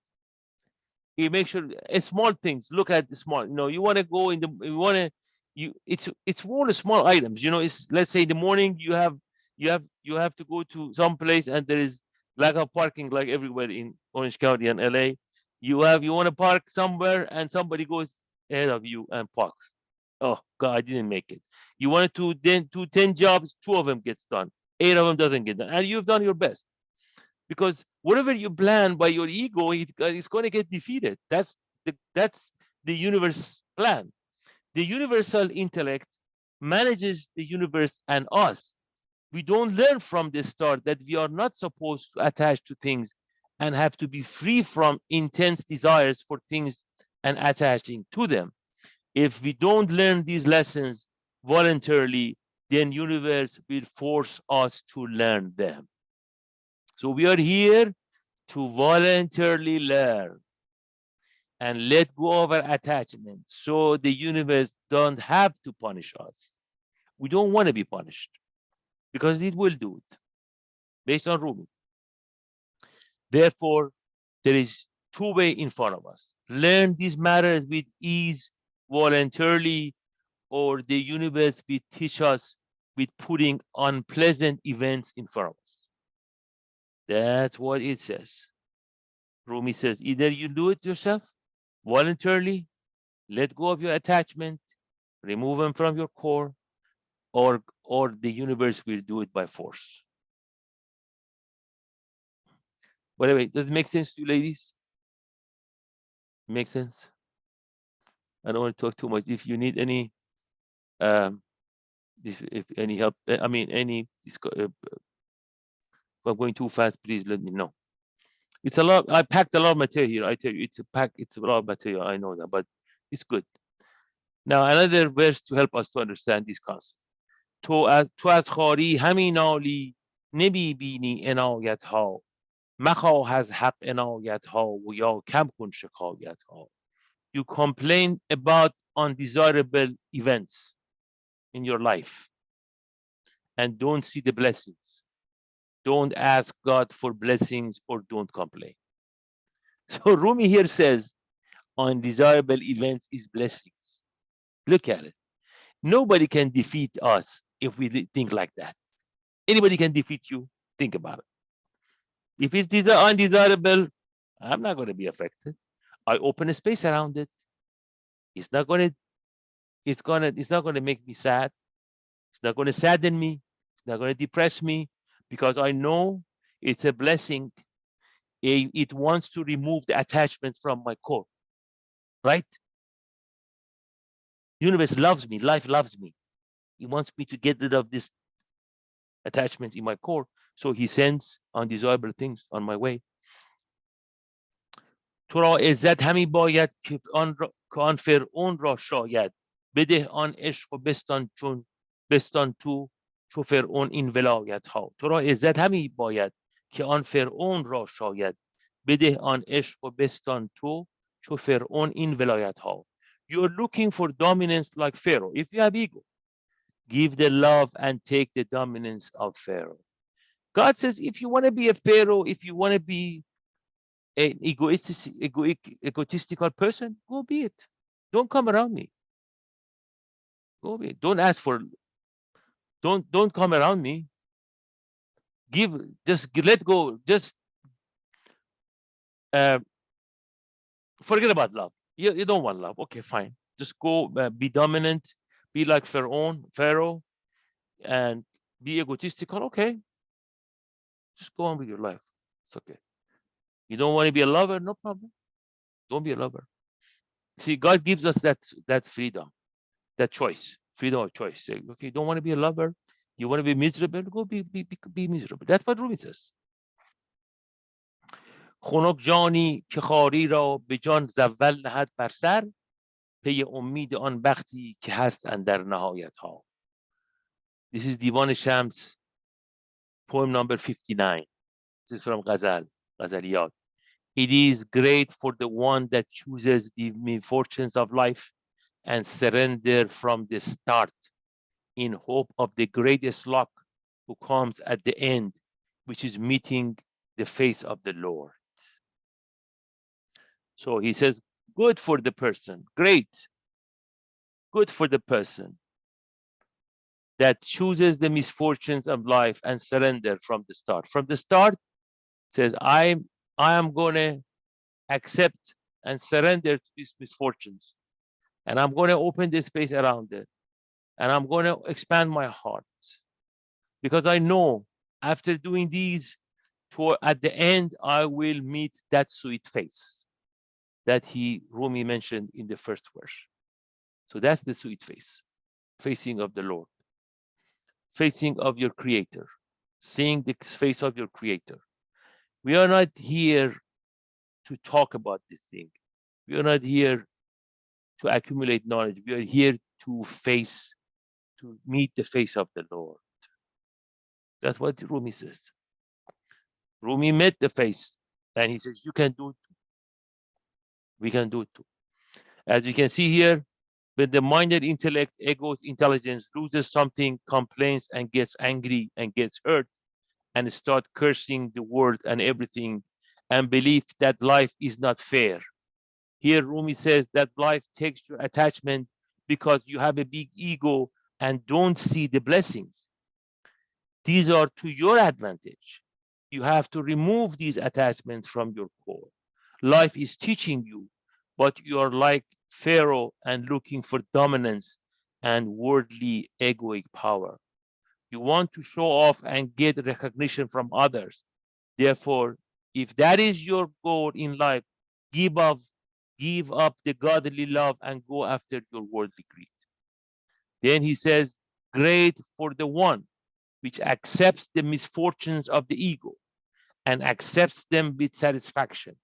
It makes sure small things. Look at the small. You want to go in the. You want to. It's all the small items. It's, let's say in the morning you have to go to some place and there is lack of parking like everywhere in Orange County and LA. You want to park somewhere and somebody goes ahead of you and parks. Oh God, I didn't make it. You wanted to then do 10 jobs, 2 of them gets done, 8 of them doesn't get done, and you've done your best, because whatever you plan by your ego, it's going to get defeated. That's the universe plan. The universal intellect manages the universe and us. We don't learn from the start that we are not supposed to attach to things and have to be free from intense desires for things and attaching to them. If we don't learn these lessons voluntarily, then universe will force us to learn them. So we are here to voluntarily learn and let go of our attachment, so the universe don't have to punish us. We don't want to be punished, because it will do it based on Rumi. Therefore, there is two ways in front of us: learn these matters with ease voluntarily, or the universe will teach us with putting unpleasant events in front of us. That's what it says. Rumi says, either you do it yourself voluntarily, let go of your attachment, remove them from your core, or the universe will do it by force. By the way, does it make sense to you, ladies? Make sense? I don't want to talk too much. If you need any, if any help, I mean, if I'm going too fast, please let me know. It's a lot. I packed a lot of material here. I tell you, it's a lot of material. I know that, but it's good. Now, another verse to help us to understand this concept. تو از خواری همین نالی نمیبینی عنایت ها مخواه از حق عنایت ها و یا کم کن شکایت ها. You complain about undesirable events in your life and don't see the blessings. Don't ask God for blessings or don't complain. So Rumi here says undesirable events is blessings. Look at it. Nobody can defeat us if we think like that. Anybody can defeat you. Think about it. If it's undesirable, I'm not going to be affected. I open a space around it. It's not going to. It's not going to make me sad. It's not going to sadden me. It's not going to depress me because I know it's a blessing. It wants to remove the attachment from my core, right? Universe loves me. Life loves me. He wants me to get rid of this attachment in my core. So he sends undesirable things on my way. تو را عزت همی باید که آن فرعون را شاید بده آن عشق و بستان تو چو فرعون این ولایت ها. تو را عزت همی باید که آن فرعون را شاید بده آن عشق و بستان تو چو فرعون این ولایت ها. You're looking for dominance like Pharaoh. If you have ego, give the love and take the dominance of Pharaoh. God says, if you want to be a Pharaoh, if you want to be an egotistical person, go be it. Don't come around me. Go be it. Don't ask for. Don't come around me. Just let go. Just forget about love. You don't want love. Okay, fine. Just go be dominant. Be like Pharaoh, and be egotistical. Okay, just go on with your life. It's okay. You don't want to be a lover? No problem. Don't be a lover. See, God gives us that freedom, that choice, freedom of choice. Say, okay, you don't want to be a lover, you want to be miserable, go be miserable. That's what Rumi says. خنک جانی که خاری را به جان زول نهد بر سر پی امید آن بختی که هست اندر نهایت ها. This is Divan Shams, poem number 59. This is from Ghazaliyat. It is great for the one that chooses the misfortunes of life and surrender from the start in hope of the greatest luck who comes at the end, which is meeting the face of the Lord. So he says, good for the person, great, good for the person that chooses the misfortunes of life and surrender from the start. From the start, says, I am going to accept and surrender to these misfortunes. And I'm going to open the space around it. And I'm going to expand my heart. Because I know after doing these, at the end, I will meet that sweet face that Rumi mentioned in the first verse. So that's the sweet face, facing of the Lord, facing of your Creator, seeing the face of your Creator. We are not here to talk about this thing. We are not here to accumulate knowledge. We are here to meet the face of the Lord. That's what Rumi says. Rumi met the face, and he says, you can do it too. We can do it too. As you can see here, when the minded intellect, ego, intelligence loses something, complains and gets angry and gets hurt, and start cursing the world and everything, and believe that life is not fair. Here Rumi says that life takes your attachment because you have a big ego and don't see the blessings. These are to your advantage. You have to remove these attachments from your core. Life is teaching you, but you are like Pharaoh and looking for dominance and worldly egoic power. You want to show off and get recognition from others. Therefore, if that is your goal in life, give up the godly love and go after your worldly greed. Then he says, great for the one which accepts the misfortunes of the ego and accepts them with satisfaction.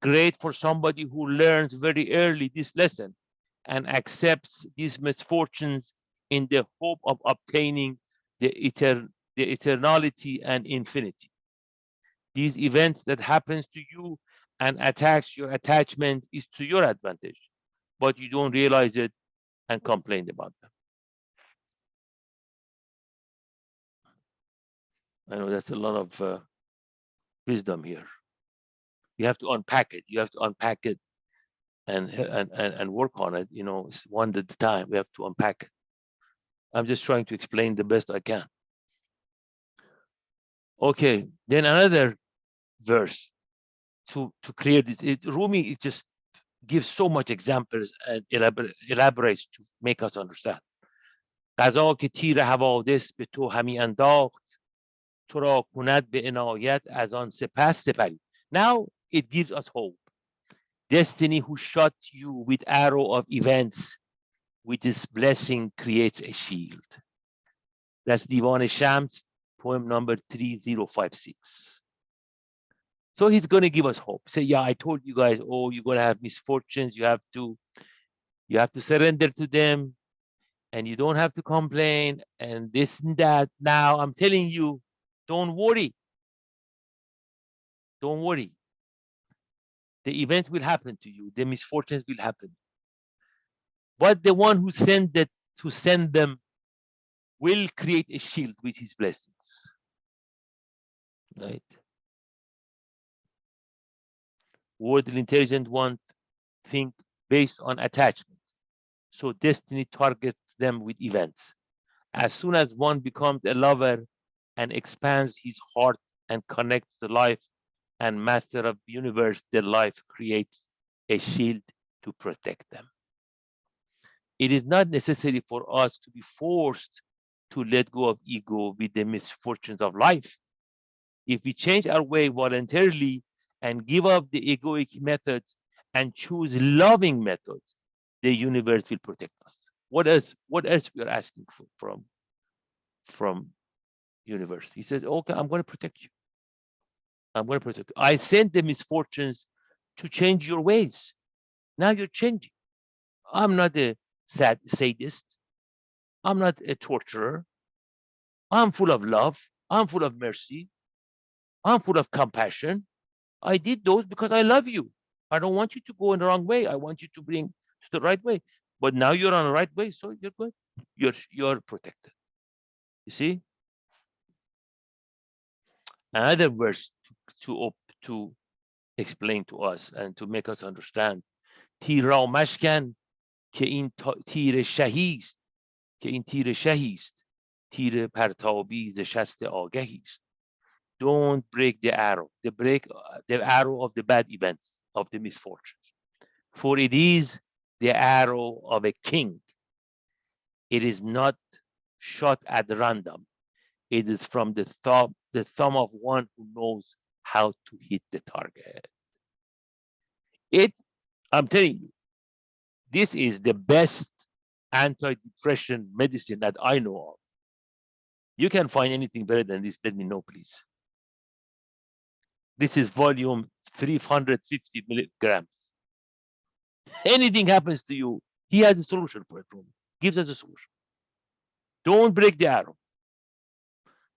Great for somebody who learns very early this lesson and accepts these misfortunes in the hope of obtaining the eternality and infinity. These events that happens to you and attacks your attachment is to your advantage, but you don't realize it and complain about them. I know that's a lot of wisdom here. You have to unpack it. You have to unpack it and work on it. You know, it's one at a time. We have to unpack it. I'm just trying to explain the best I can. Okay, then another verse to clear this. Rumi it just gives so much examples and elaborates to make us understand. قضا که تیر حوادث به تو همی انداخت تو را کند به عنایت از آن سپس سپری. Now it gives us hope. Destiny who shot you with arrow of events with this blessing creates a shield. That's Divan Shams, poem number 3056. So he's going to give us hope. Say, yeah, I told you guys, oh, you're going to have misfortunes. You have to surrender to them, and you don't have to complain and this and that. Now I'm telling you, don't worry. Don't worry. The event will happen to you. The misfortunes will happen. But the one who sent them will create a shield with his blessings. Right? Worldly intelligent one think based on attachment. So destiny targets them with events. As soon as one becomes a lover and expands his heart and connects the life and master of the universe, the life creates a shield to protect them. It is not necessary for us to be forced to let go of ego with the misfortunes of life. If we change our way voluntarily and give up the egoic methods and choose loving methods, the universe will protect us. What else we are asking for from universe? He says, okay, I'm going to protect you. I'm going to protect you. I sent the misfortunes to change your ways. Now you're changing. I'm not a sadist. I'm not a torturer. I'm full of love. I'm full of mercy. I'm full of compassion. I did those because I love you. I don't want you to go in the wrong way. I want you to bring to the right way. But now you're on the right way, so you're good. You're protected. You see? Another verse to explain to us and to make us understand. تیر را مشکن که این تیر شهی است که این تیر شهی است تیر پرتابی ز شست آگهی است. Don't break the arrow, the arrow of the bad events, of the misfortunes. For it is the arrow of a king. It is not shot at random. It is from the thumb of one who knows how to hit the target. I'm telling you, this is the best anti-depression medicine that I know of. You can find anything better than this, let me know, please. This is volume 350 milligrams. Anything happens to you, he has a solution for it. Gives us a solution. Don't break the arrow.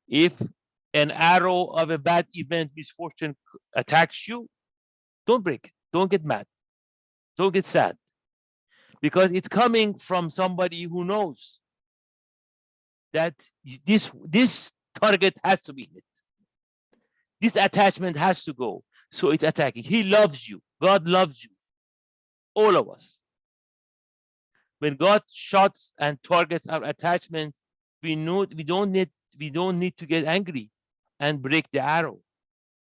If an arrow of a bad event, misfortune attacks you, don't break it. Don't get mad. Don't get sad. Because it's coming from somebody who knows that this target has to be hit. This attachment has to go. So it's attacking. He loves you. God loves you. All of us. When God shots and targets our attachment, we don't need to get angry and break the arrow.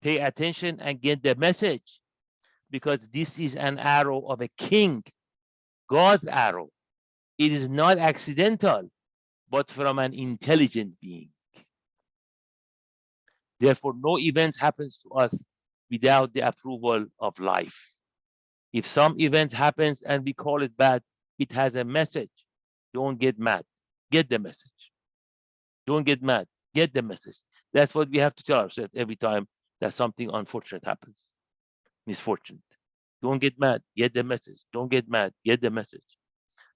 Pay attention and get the message, because this is an arrow of a king, God's arrow. It is not accidental, but from an intelligent being. Therefore, no event happens to us without the approval of life. If some event happens and we call it bad, it has a message. Don't get mad. Get the message. Don't get mad. Get the message. That's what we have to tell ourselves every time that something unfortunate happens. Misfortunate. Don't get mad. Get the message. Don't get mad. Get the message.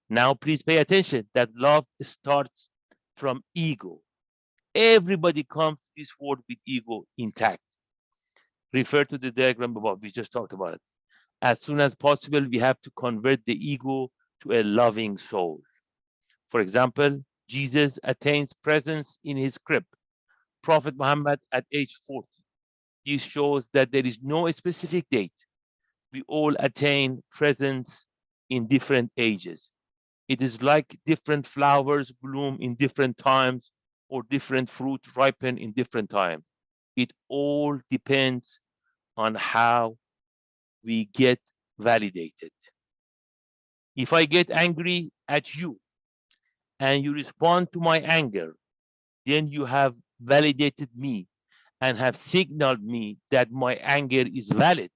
Now, please pay attention that love starts from ego. Everybody comes to this world with ego intact. Refer to the diagram above. We just talked about it. As soon as possible, we have to convert the ego to a loving soul. For example, Jesus attains presence in his crib. Prophet Muhammad at age 40. This shows that there is no specific date. We all attain presence in different ages. It is like different flowers bloom in different times or different fruit ripen in different times. It all depends on how we get validated. If I get angry at you and you respond to my anger, then you have validated me and have signaled me that my anger is valid.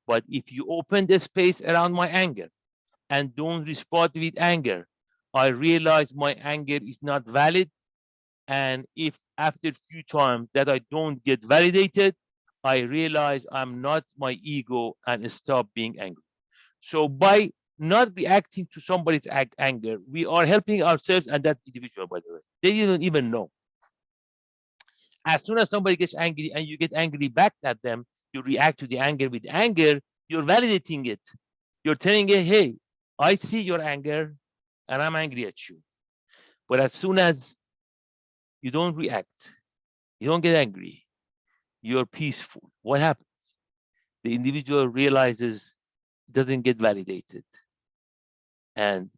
But if you open the space around my anger and don't respond with anger, I realize my anger is not valid. And if after a few times that I don't get validated, I realize I'm not my ego and stop being angry. So by not reacting to somebody's anger, we are helping ourselves and that individual, by the way. They don't even know. As soon as somebody gets angry and you get angry back at them, you react to the anger with anger, you're validating it. You're telling it, hey, I see your anger and I'm angry at you. But as soon as you don't react, you don't get angry, you're peaceful. What happens? The individual realizes it doesn't get validated. And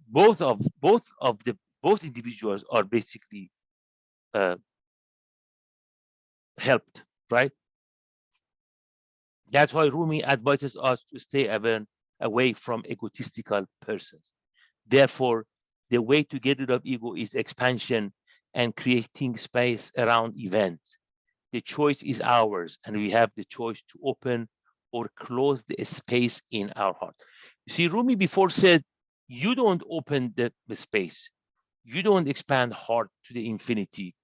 both individuals are basically uh, helped, right? That's why Rumi advises us to stay away from egotistical persons. Therefore, the way to get rid of ego is expansion and creating space around events. The choice is ours, and we have the choice to open or close the space in our heart. You see, Rumi before said, you don't open the space. You don't expand heart to the infinity.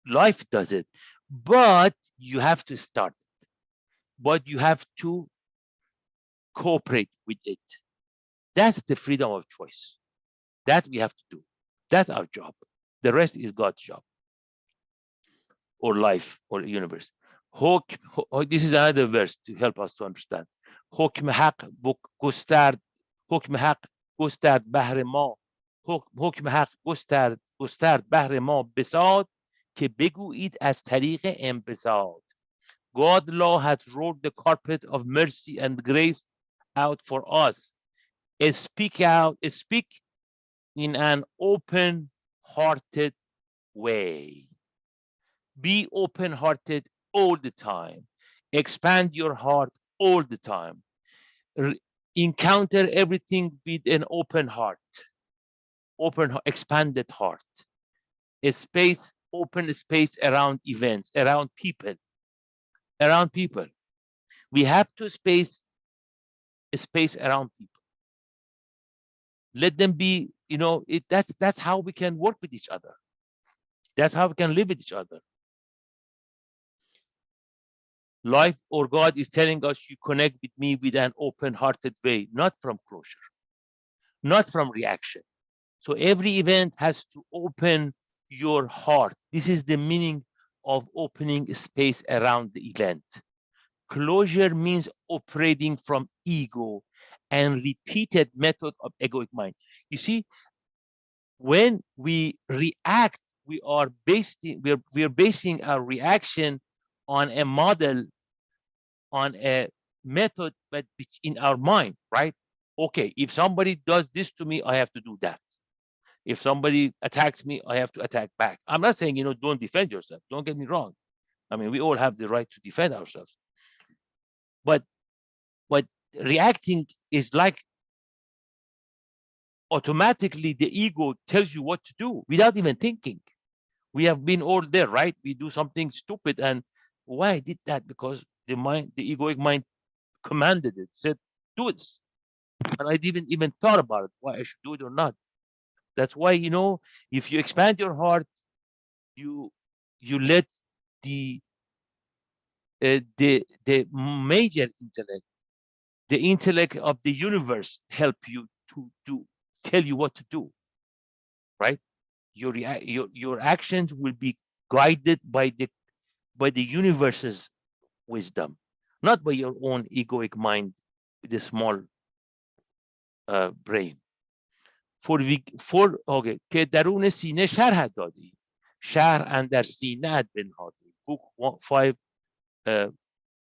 Life does it, but you have to start. But you have to cooperate with it. That's the freedom of choice. That we have to do. That's our job. The rest is God's job, or life, or universe. This is another verse to help us to understand. حکم حق گسترد حکم حق گسترد بهر ما حکم حق گسترد بهر ما بساد که بگویید از طریق انبساط. God law has rolled the carpet of mercy and grace out for us. Speak in an open-hearted way. Be open-hearted all the time. Expand your heart all the time. Encounter everything with an open heart, expanded heart. Open space around events, around people. We have to space around people. Let them be, that's how we can work with each other. That's how we can live with each other. Life or God is telling us, you connect with me with an open-hearted way, not from closure, not from reaction. So every event has to open your heart. This is the meaning of opening space around the event. Closure means operating from ego and repeated method of egoic mind. You see, when we react, we are basing our reaction on a model, on a method, but in our mind, right? Okay, if somebody does this to me, I have to do that. If somebody attacks me, I have to attack back. I'm not saying, don't defend yourself. Don't get me wrong. I mean, we all have the right to defend ourselves. But reacting is like automatically the ego tells you what to do without even thinking. We have been all there, right? We do something stupid, and why I did that? Because the egoic mind commanded it, said, do this. And I didn't even thought about it, why I should do it or not. That's why, if you expand your heart, you let the major intellect, the intellect of the universe, help you to tell you what to do, right? Your actions will be guided by the universe's wisdom, not by your own egoic mind with a small brain. اوکی که درون سینه شرح دادی، شهر اندر سینه بنهادی. Book 5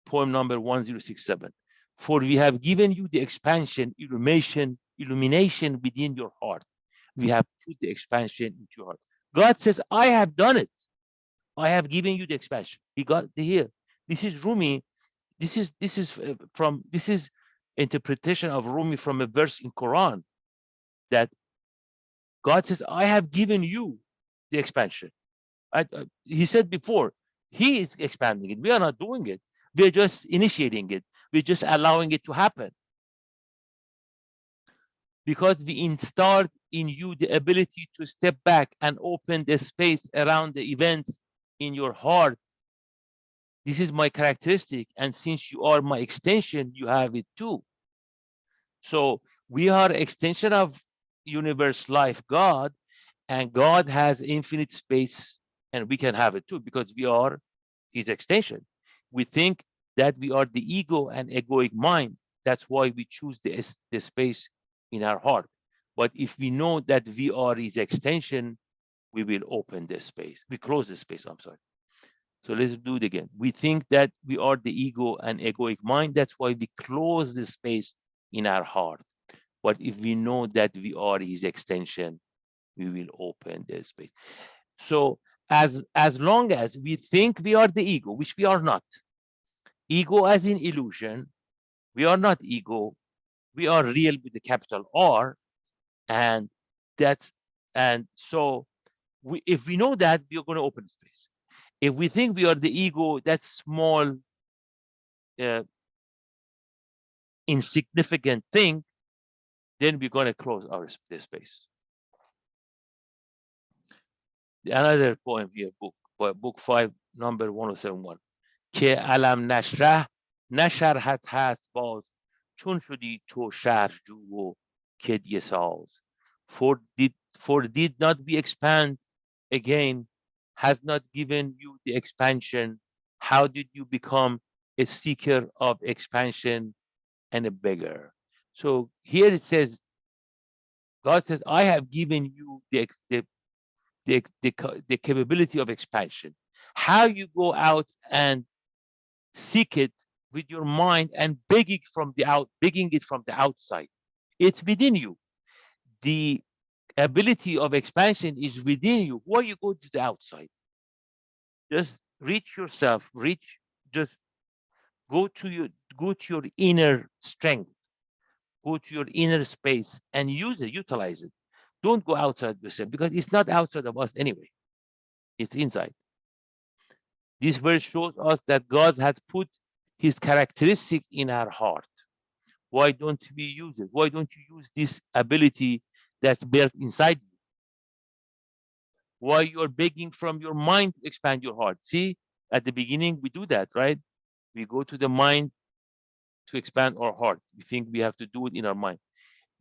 poem number 1067. For we have given you the expansion, illumination within your heart. We have put the expansion into your heart. God says, I have done it. I have given you the expansion. He got here. This is Rumi. This is interpretation of Rumi from a verse in Quran, that God says, I have given you the expansion. He said before, he is expanding it. We are not doing it. We're just initiating it. We're just allowing it to happen. Because we installed in you the ability to step back and open the space around the events in your heart. This is my characteristic. And since you are my extension, you have it too. So we are extension of universe life, God, and God has infinite space, and we can have it too because we are his extension. We think that we are the ego and egoic mind. That's why we choose the space in our heart. But if we know that we are his extension, we will open the space. We close the space, I'm sorry. So let's do it again. We think that we are the ego and egoic mind. That's why we close the space in our heart. But if we know that we are his extension, we will open the space. So as long as we think we are the ego, which we are not, ego as in illusion, we are not ego, we are real with the capital R, and so if we know that, we are going to open space. If we think we are the ego, that small insignificant thing, then we're going to close our space. Another poem here, book 5, number 1071. که علم نشرح نشرحت هست باز، چون شدی تو شرحجو و کدیه ساز. For did not we expand again, has not given you the expansion. How did you become a seeker of expansion and a beggar? So here it says, God says, I have given you the capability of expansion. How you go out and seek it with your mind and begging it from the outside. It's within you. The ability of expansion is within you. Why you go to the outside? Just reach yourself. Just go to your inner strength. Go to your inner space and use it, utilize it. Don't go outside yourself, because it's not outside of us anyway. It's inside. This verse shows us that God has put his characteristic in our heart. Why don't we use it? Why don't you use this ability that's built inside you? Why you're begging from your mind to expand your heart? See, at the beginning, we do that, right? We go to the mind to expand our heart. We think we have to do it in our mind.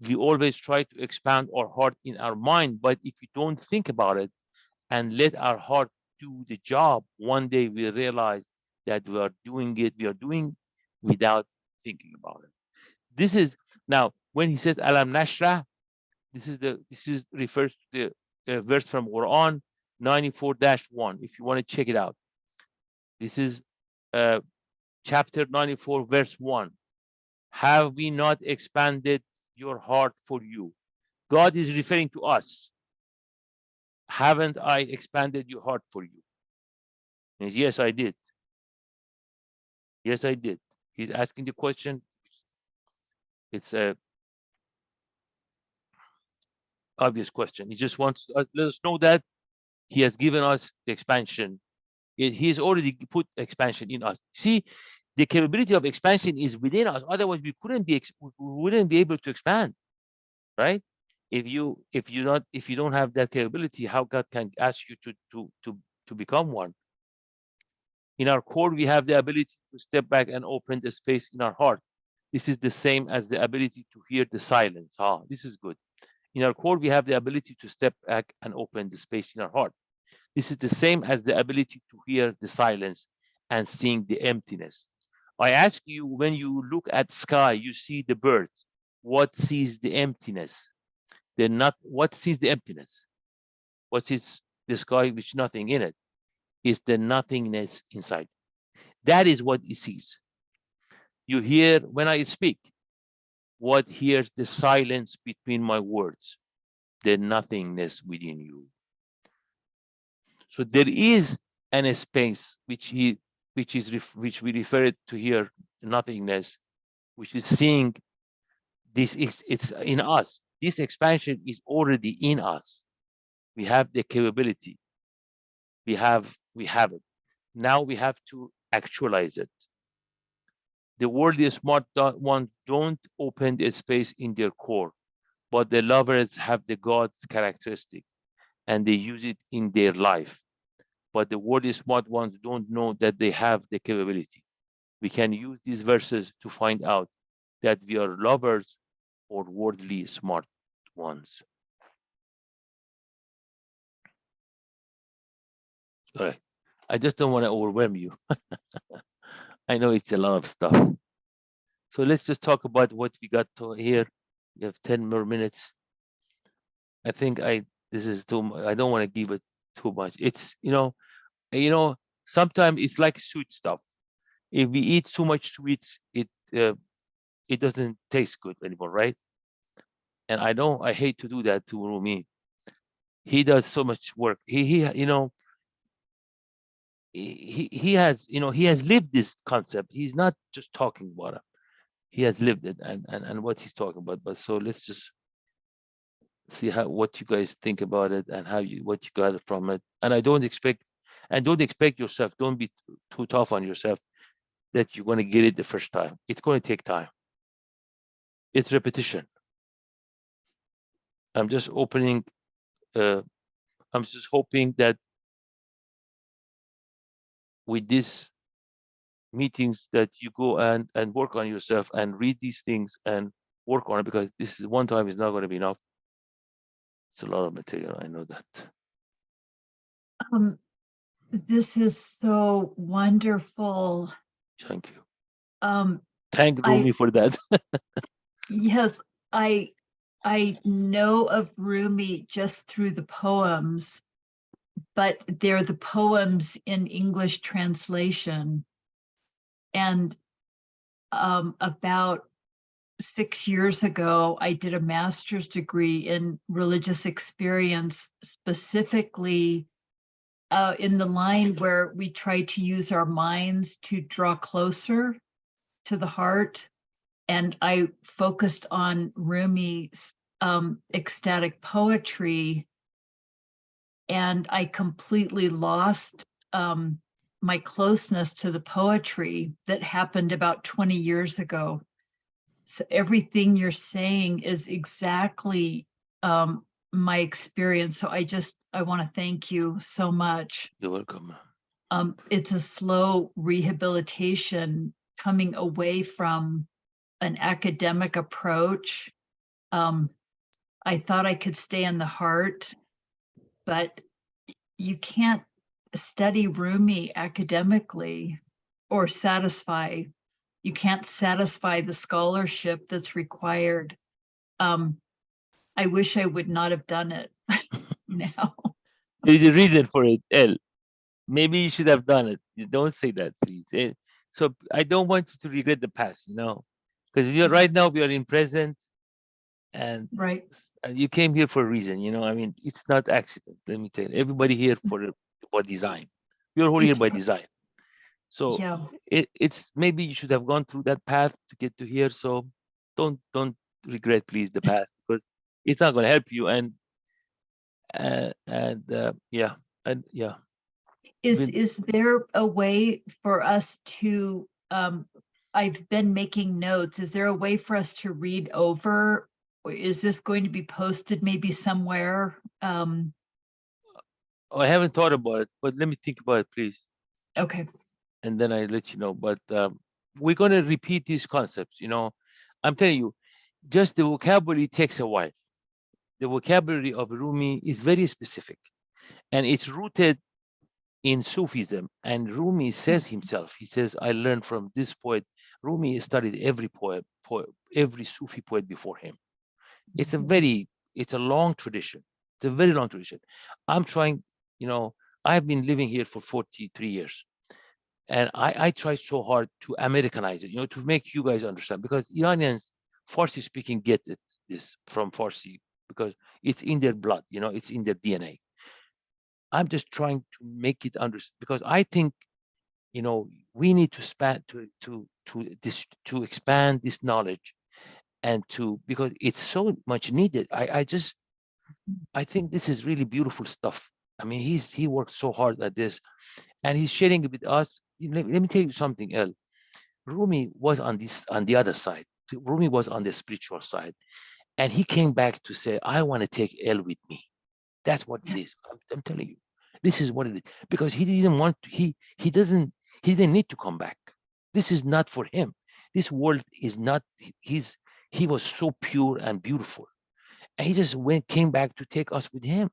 We always try to expand our heart in our mind, but if we don't think about it and let our heart do the job, one day we realize that we are doing without thinking about it. This is now when he says alam nashra, this is refers to the verse from Quran 94-1. If you want to check it out, this is chapter 94, verse 1. Have we not expanded your heart for you? God is referring to us. Haven't I expanded your heart for you? He says, yes, I did. Yes, I did. He's asking the question. It's a obvious question. He just wants to let us know that he has given us the expansion. He's already put expansion in us. See, the capability of expansion is within us. Otherwise, we wouldn't be able to expand, right? If you don't have that capability, how God can ask you to become one? In our core, we have the ability to step back and open the space in our heart. This is the same as the ability to hear the silence. This is good. In our core, we have the ability to step back and open the space in our heart. This is the same as the ability to hear the silence and seeing the emptiness. I ask you, when you look at sky, you see the bird. What sees the emptiness? They're not. What sees the emptiness? What sees the sky with nothing in it? Is the nothingness inside. That is what it sees. You hear when I speak. What hears the silence between my words? The nothingness within you. So there is an space which we refer to here, nothingness, which is seeing this is it's in us. This expansion is already in us. We have the capability. We have it. Now we have to actualize it. The worldly smart ones don't open the space in their core, but the lovers have the God's characteristic and they use it in their life. But the worldly smart ones don't know that they have the capability. We can use these verses to find out that we are lovers or worldly smart ones. All right. I just don't want to overwhelm you. I know it's a lot of stuff. So let's just talk about what we got to here. We have 10 more minutes. I think this is too much. I don't want to give it too much. It's sometimes it's like sweet stuff. If we eat too much sweets, it doesn't taste good anymore, right? And I hate to do that to Rumi. He does so much work. He has he has lived this concept. He's not just talking about it. He has lived it and what he's talking about. But so let's just see what you guys think about it and what you got from it. And don't expect yourself. Don't be too tough on yourself that you're going to get it the first time. It's going to take time. It's repetition. I'm just opening. I'm just hoping that with these meetings that you go and work on yourself and read these things and work on it, because this is one time is not going to be enough. It's a lot of material. I know that. This is so wonderful. Thank you. Thank Rumi for that. Yes, I know of Rumi just through the poems, but they're the poems in English translation. And about 6 years ago, I did a master's degree in religious experience, specifically in the line where we try to use our minds to draw closer to the heart. And I focused on Rumi's ecstatic poetry, and I completely lost my closeness to the poetry that happened about 20 years ago. So everything you're saying is exactly my experience. So I want to thank you so much. You're welcome. It's a slow rehabilitation coming away from an academic approach. I thought I could stay in the heart, but you can't study Rumi academically or you can't satisfy the scholarship that's required. I wish I would not have done it now. There's a reason for it, El. Maybe you should have done it. You don't say that, please. So I don't want you to regret the past, because right now we are in present, and right. You came here for a reason. I mean, it's not accident. Let me tell you, everybody here for design. We are all here by design. So yeah. It's maybe you should have gone through that path to get to here. So don't regret, please, the past, because it's not going to help you. Yeah. Is there a way for us to I've been making notes. Is there a way for us to read over? Is this going to be posted maybe somewhere? I haven't thought about it, but let me think about it, please. Okay. And then I let you know. But we're going to repeat these concepts. I'm telling you, just the vocabulary takes a while. The vocabulary of Rumi is very specific, and it's rooted in Sufism. And Rumi says himself, he says, I learned from this poet. Rumi studied every every Sufi poet before him. It's a very, it's a long tradition. It's a very long tradition. I'm trying, you know, I've been living here for 43 years. And I try so hard to Americanize it, you know, to make you guys understand, because Iranians, Farsi speaking, get it, this from Farsi, because it's in their blood, you know, it's in their DNA. I'm just trying to make it understand, because I think, you know, we need to span to expand this knowledge, and to, because it's so much needed. I think this is really beautiful stuff. I mean, he worked so hard at this, and he's sharing it with us. Let me tell you something else. Rumi was on the other side. Rumi was on the spiritual side, and he came back to say, "I want to take El with me." That's what it is. I'm telling you, this is what it is. Because he didn't want to, he didn't need to come back. This is not for him. This world is not his. He was so pure and beautiful, and he just came back to take us with him.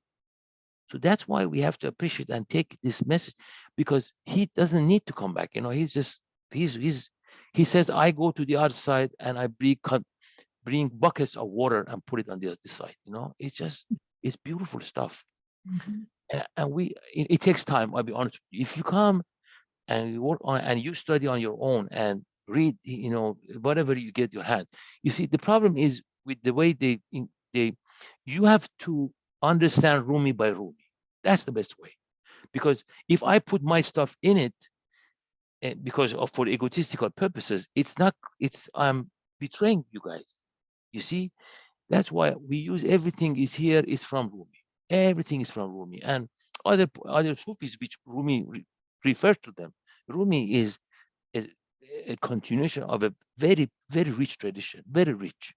So that's why we have to appreciate and take this message, because he doesn't need to come back. You know, he says, I go to the other side and I bring buckets of water and put it on the other side. You know, it's beautiful stuff. And it takes time. I'll be honest with you. If you come and you work on and you study on your own and read, you know, whatever you get your hand. You see, the problem is with the way they you have to understand Rumi by Rumi. That's the best way. Because if I put my stuff in it, because of for egotistical purposes, I'm betraying you guys. You see, that's why we use everything is here is from Rumi. Everything is from Rumi, and other Sufis which Rumi refers to them. Rumi is a, a continuation of a very rich tradition, very rich,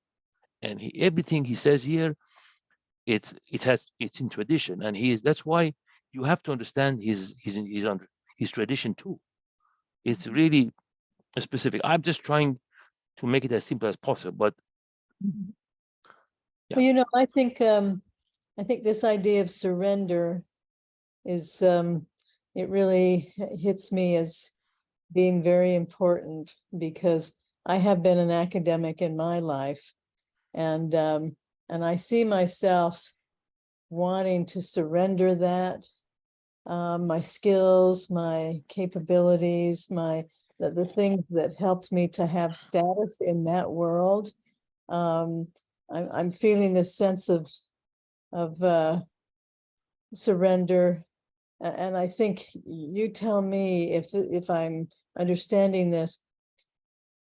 and everything he says here, it's in tradition, and that's why you have to understand his tradition too. It's really specific. I'm just trying to make it as simple as possible, but yeah. Well, you know, I think this idea of surrender is it really hits me as being very important, because I have been an academic in my life, and I see myself wanting to surrender that, my skills, my capabilities, the things that helped me to have status in that world. I'm feeling this sense of surrender, and I think you tell me if I'm understanding this.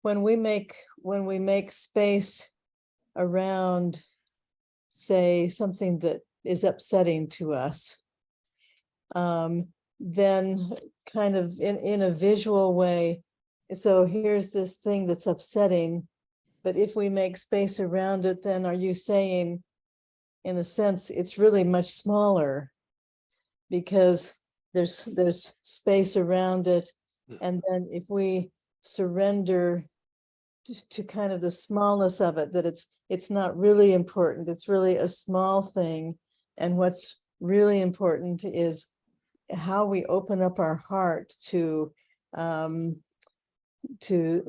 When we make space around, say, something that is upsetting to us, then kind of in a visual way, so here's this thing that's upsetting, but if we make space around it, then are you saying, in a sense, it's really much smaller because there's space around it, and then if we surrender to kind of the smallness of it, that it's not really important, it's really a small thing, and what's really important is how we open up our heart to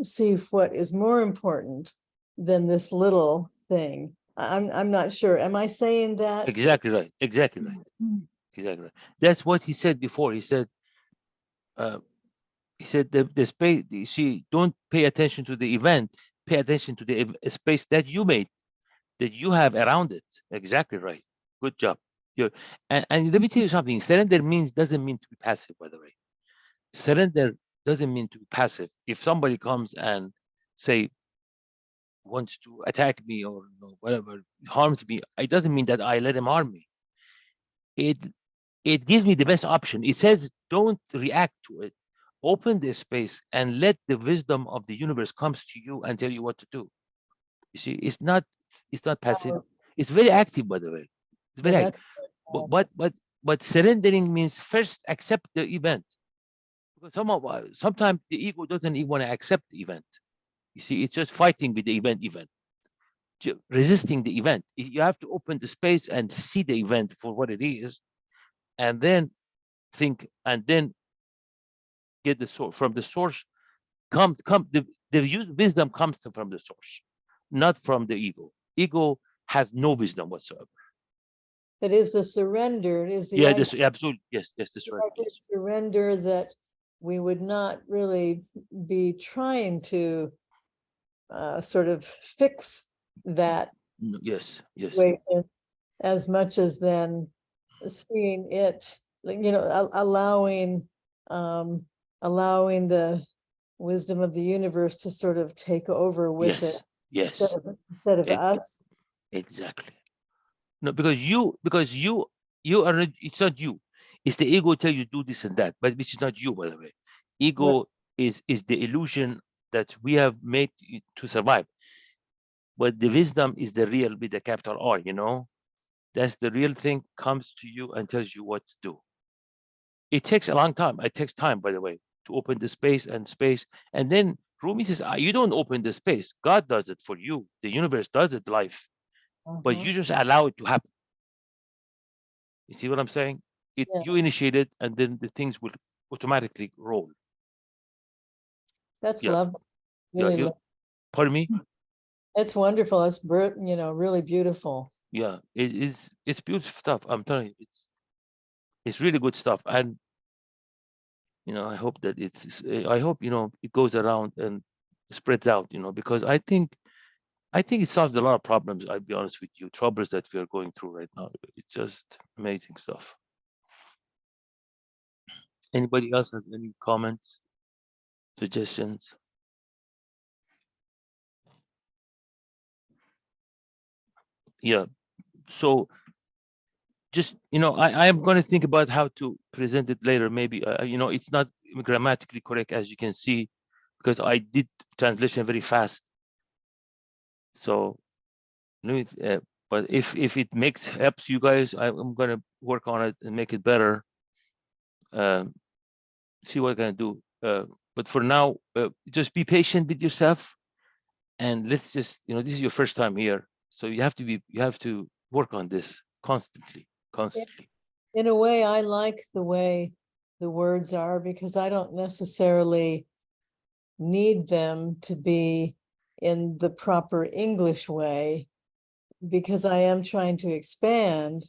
see what is more important than this little thing. I'm not sure. Am I saying that? Exactly right. Exactly right. Exactly right. That's what he said before. He said the space. You see, don't pay attention to the event. Pay attention to the space that you made, that you have around it. Exactly right. Good job. And let me tell you something. Surrender doesn't mean to be passive. By the way, surrender doesn't mean to be passive. If somebody comes and say wants to attack me or whatever, harms me, it doesn't mean that I let him harm me. It gives me the best option. It says don't react to it. Open the space and let the wisdom of the universe comes to you and tell you what to do. You see, it's not passive. It's very active, by the way. It's very active. But surrendering means first accept the event. Because sometimes the ego doesn't even want to accept the event. You see, it's just fighting with the event, resisting the event. You have to open the space and see the event for what it is, and then think, and then get the source from the source. Wisdom comes from the source, not from the ego. Ego has no wisdom whatsoever. It is the surrender, it is the Yeah, this absolutely, yes, yes, this right. Yes. surrender that we would not really be trying to sort of fix that Yes, yes, situation as much as then seeing it, you know, allowing allowing the wisdom of the universe to sort of take over with it. Yes, instead of us. Exactly. No, because you are not, it's not you. It's the ego tell you do this and that, but which is not you, by the way. Ego is the illusion that we have made to survive. But the wisdom is the real with the capital R, you know. That's the real thing, comes to you and tells you what to do. It takes a long time. It takes time, by the way, to open the space. And then Rumi says, you don't open the space. God does it for you. The universe does it, life. But you just allow it to happen. You see what I'm saying? You initiate it, and then the things will automatically roll. That's lovely. Really pardon me? It's wonderful. It's really beautiful. Yeah, it is. It's beautiful stuff. I'm telling you, it's really good stuff. And I hope that I hope it goes around and spreads out. Because I think it solves a lot of problems. I'll be honest with you, troubles that we are going through right now. It's just amazing stuff. Anybody else have any comments, suggestions? Yeah. So just, I am going to think about how to present it later. Maybe, it's not grammatically correct, as you can see, because I did translation very fast. So, but if it helps you guys, I'm going to work on it and make it better. See what I can do. But for now, just be patient with yourself, and let's just, this is your first time here, so you have to work on this constantly. In a way, I like the way the words are, because I don't necessarily need them to be in the proper English way, because I am trying to expand.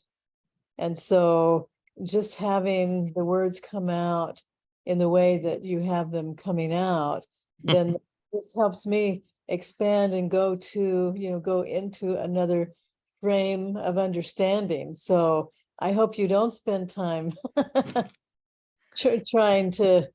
And so just having the words come out in the way that you have them coming out, then this helps me expand and go into another frame of understanding. So I hope you don't spend time trying to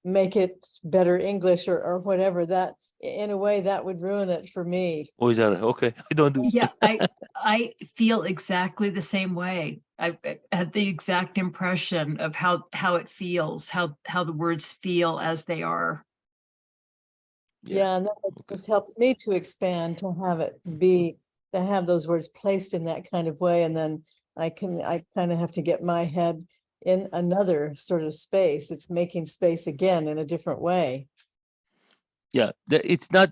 make it better English or whatever. That in a way that would ruin it for me. Oh, is that okay? I don't do. Yeah, I feel exactly the same way. I had the exact impression of how it feels, how the words feel as they are. Yeah, and that just helps me to expand, to have those words placed in that kind of way, and then I kind of have to get my head in another sort of space. It's making space again in a different way. Yeah, it's not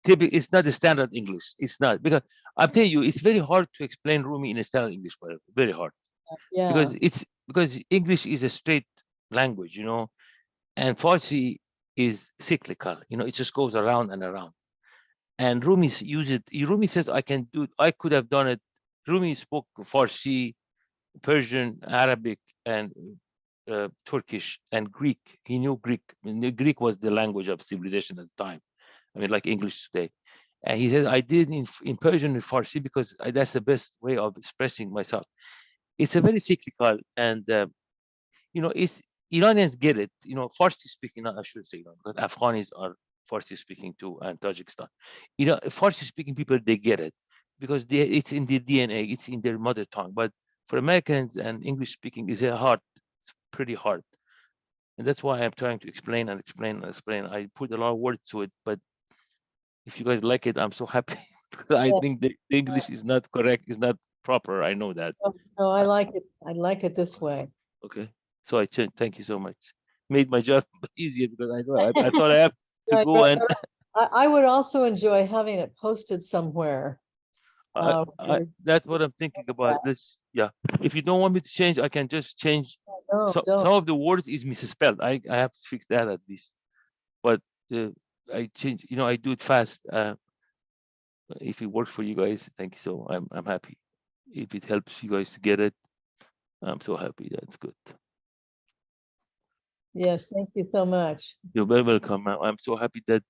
typical. It's not the standard English. It's not, because I'm telling you, it's very hard to explain Rumi in a standard English. Very hard. Yeah. Because English is a straight language, and Farsi is cyclical. It just goes around and around. And Rumi Rumi says, I could have done it. Rumi spoke Farsi, Persian, Arabic, and Turkish and Greek. He knew Greek. Greek was the language of civilization at the time. I mean, like English today. And he says, I did in Persian and Farsi because that's the best way of expressing myself. It's a very cyclical, and it's Iranians get it. Farsi speaking, I should say, because Afghanis are Farsi speaking too, and Tajikistan. Farsi speaking people, they get it because it's in their DNA, it's in their mother tongue. But for Americans and English speaking, it's pretty hard. And that's why I'm trying to explain and explain and explain. I put a lot of words to it, but if you guys like it, I'm so happy. Because I think the English is not correct, is not proper. I know that. No, I like it. I like it this way. Okay. So thank you so much. Made my job easier, because I thought I have to go and I would also enjoy having it posted somewhere. That's what I'm thinking about. This, yeah. If you don't want me to change, I can just change. No, So don't. some of the words is misspelled. I have to fix that at least. But I change. I do it fast. If it works for you guys, thank you. So I'm happy. If it helps you guys to get it, I'm so happy. That's good. Yes, thank you so much. You're very welcome. I'm so happy that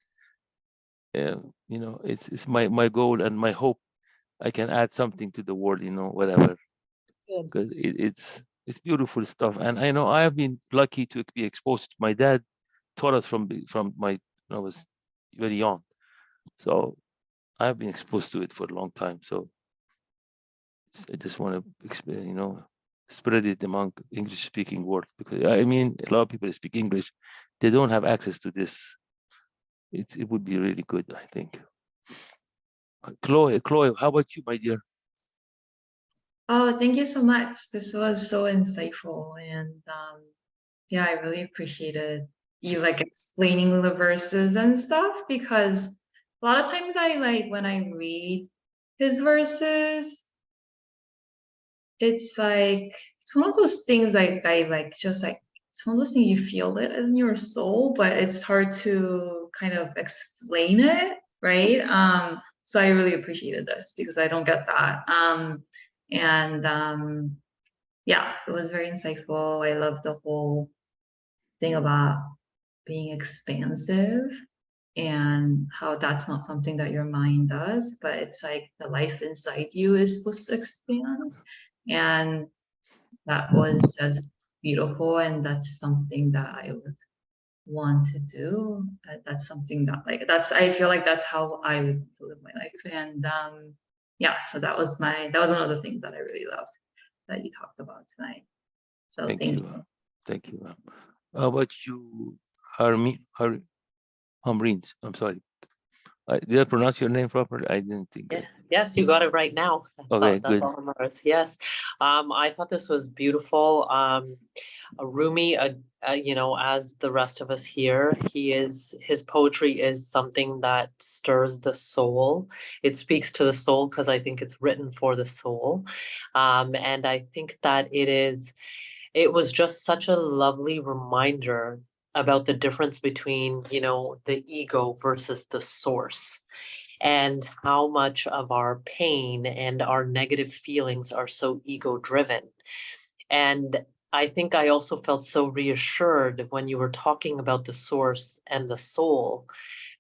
it's my goal and my hope. I can add something to the world. Whatever. Good. Because it's beautiful stuff. And I know I have been lucky to be exposed to. My dad taught us from when I was very young. So I've been exposed to it for a long time. So I just want to spread it among English speaking world, because I mean a lot of people speak English, they don't have access to this. It would be really good, I think. Chloe, how about you, my dear? Oh, thank you so much. This was so insightful, and yeah, I really appreciated you like explaining the verses and stuff, because a lot of times I like when I read his verses, it's like it's one of those things like I like just like it's one of those things you feel it in your soul, but it's hard to kind of explain it, right? So I really appreciated this because I don't get that. And yeah, it was very insightful. I love the whole thing about being expansive and how that's not something that your mind does, but it's like the life inside you is supposed to expand. And that was just beautiful. And that's something that I would want to do. That's something that I feel like that's how I would want to live my life. And yeah, so that was one of the things that I really loved that you talked about tonight. So Thank thank you. you. Thank you. How about you, Harmeen? I'm sorry. Did I pronounce your name properly? I didn't think. Yes, you got it right now. Okay, That's good. all that matters. Yes. I thought this was beautiful. Rumi, as the rest of us here, his poetry is something that stirs the soul. It speaks to the soul because I think it's written for the soul. And I think that it was just such a lovely reminder about the difference between, the ego versus the source, and how much of our pain and our negative feelings are so ego driven. And I think I also felt so reassured when you were talking about the source and the soul,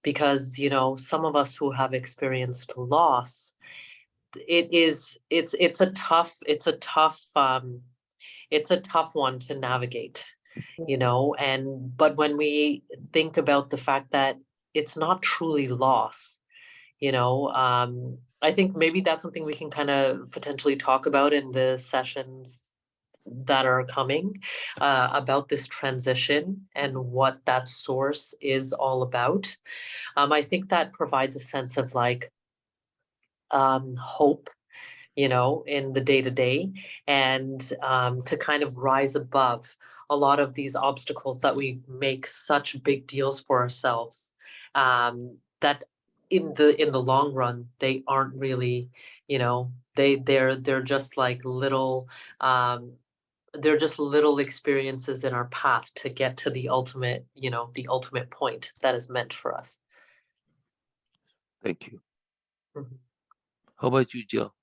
because, some of us who have experienced loss, it's a tough one to navigate, but when we think about the fact that it's not truly loss, I think maybe that's something we can kind of potentially talk about in the sessions that are coming, about this transition and what that source is all about. I think that provides a sense of like hope, in the day to day, and to kind of rise above a lot of these obstacles that we make such big deals for ourselves. That in the long run, they aren't really, they're just like little, they're just little experiences in our path to get to the ultimate point that is meant for us. Thank you. Mhm. How about you, Jill?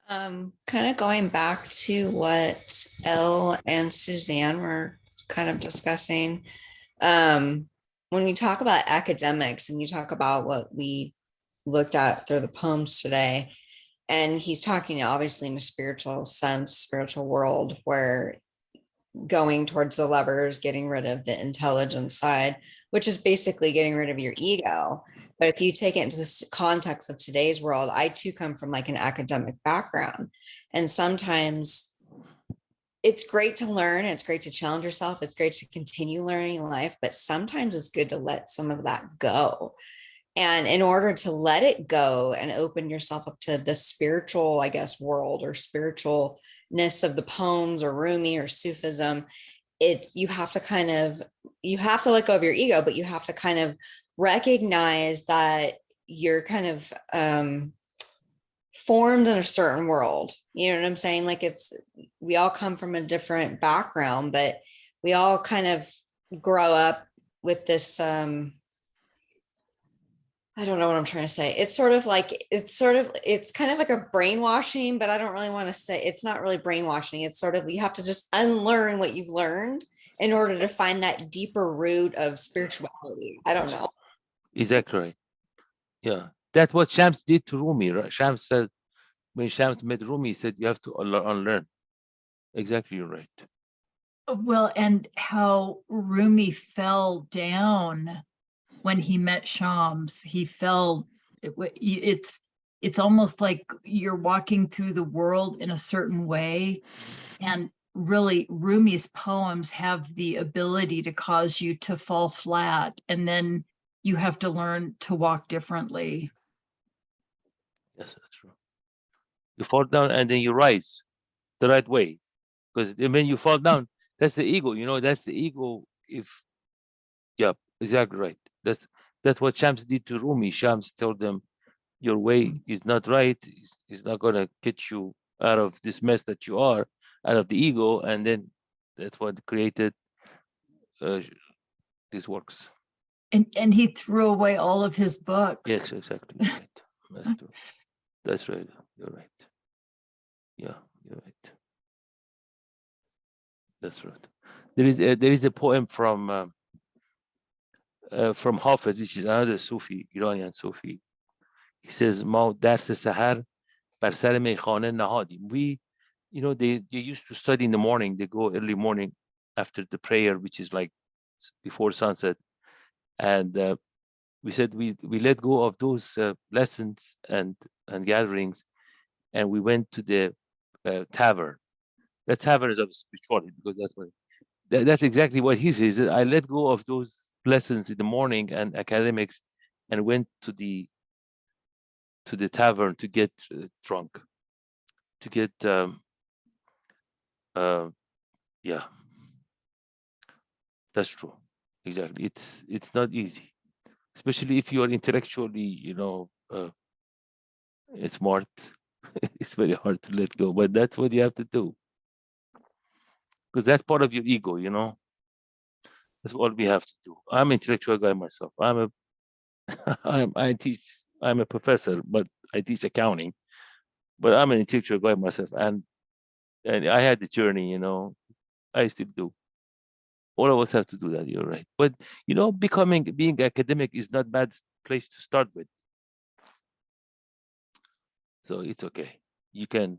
Kind of going back to what Elle and Suzanne were kind of discussing. When you talk about academics and you talk about what we looked at through the poems today, and he's talking obviously in a spiritual sense, spiritual world, where going towards the levers, getting rid of the intelligence side, which is basically getting rid of your ego. But if you take it into the context of today's world, I too come from like an academic background. And sometimes it's great to learn. It's great to challenge yourself. It's great to continue learning in life, but sometimes it's good to let some of that go. And in order to let it go and open yourself up to the spiritual, I guess, world or spiritualness of the poems or Rumi or Sufism, you have to let go of your ego, but you have to kind of recognize that you're kind of formed in a certain world. You know what I'm saying? Like we all come from a different background, but we all kind of grow up with this, I don't know what I'm trying to say. It's kind of like a brainwashing, but I don't really want to say it's not really brainwashing. It's sort of, you have to just unlearn what you've learned in order to find that deeper root of spirituality. I don't know. Exactly right. Yeah. That's what Shams did to Rumi. Right? Shams said, when Shams met Rumi, he said, you have to unlearn. Exactly, you're right. Well, and how Rumi fell down when he met Shams. He fell, it's almost like you're walking through the world in a certain way. And really, Rumi's poems have the ability to cause you to fall flat. And then you have to learn to walk differently. Yes, that's true. You fall down and then you rise the right way. Because when you fall down, that's the ego, that's the ego. Yeah, exactly right. That's what Shams did to Rumi. Shams told them, your way is not right. It's not going to get you out of this mess that you are, out of the ego. And then that's what created these works. And he threw away all of his books. Yes, exactly. You're right. That's true. That's right. You're right. Yeah, you're right. That's right. There is a poem from Hafiz, which is another Sufi, Iranian Sufi. He says, "Ma dars sahar bar sar meykhane nahadim." We, they used to study in the morning. They go early morning after the prayer, which is like before sunset. And we said we let go of those lessons and gatherings, and we went to the tavern. That tavern is of spirituality, because that's exactly what he says. I let go of those lessons in the morning and academics, and went to the tavern to get drunk, to get yeah, that's true. Exactly. It's not easy, especially if you are intellectually, smart. It's very hard to let go, but that's what you have to do, because that's part of your ego. That's what we have to do. I'm an intellectual guy myself. I teach. I'm a professor, but I teach accounting. But I'm an intellectual guy myself, and I had the journey. I still do. All of us have to do that. You're right. But being academic is not bad place to start with. So it's okay. You can.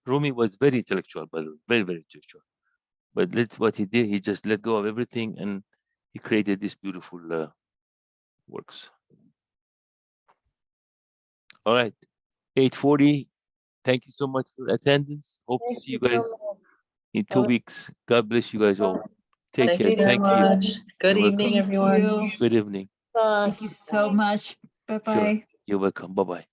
Rumi was very intellectual, but very, very intellectual. But that's what he did. He just let go of everything, and he created these beautiful works. All right, 8:40. Thank you so much for attendance. Hope to see you guys in 2 weeks. God bless you guys all. Take Nice care. meeting Thank you. you. Much. Good You're evening, welcome. everyone. You. Good evening. Thank you so much. Bye-bye. Sure. You're welcome. Bye-bye.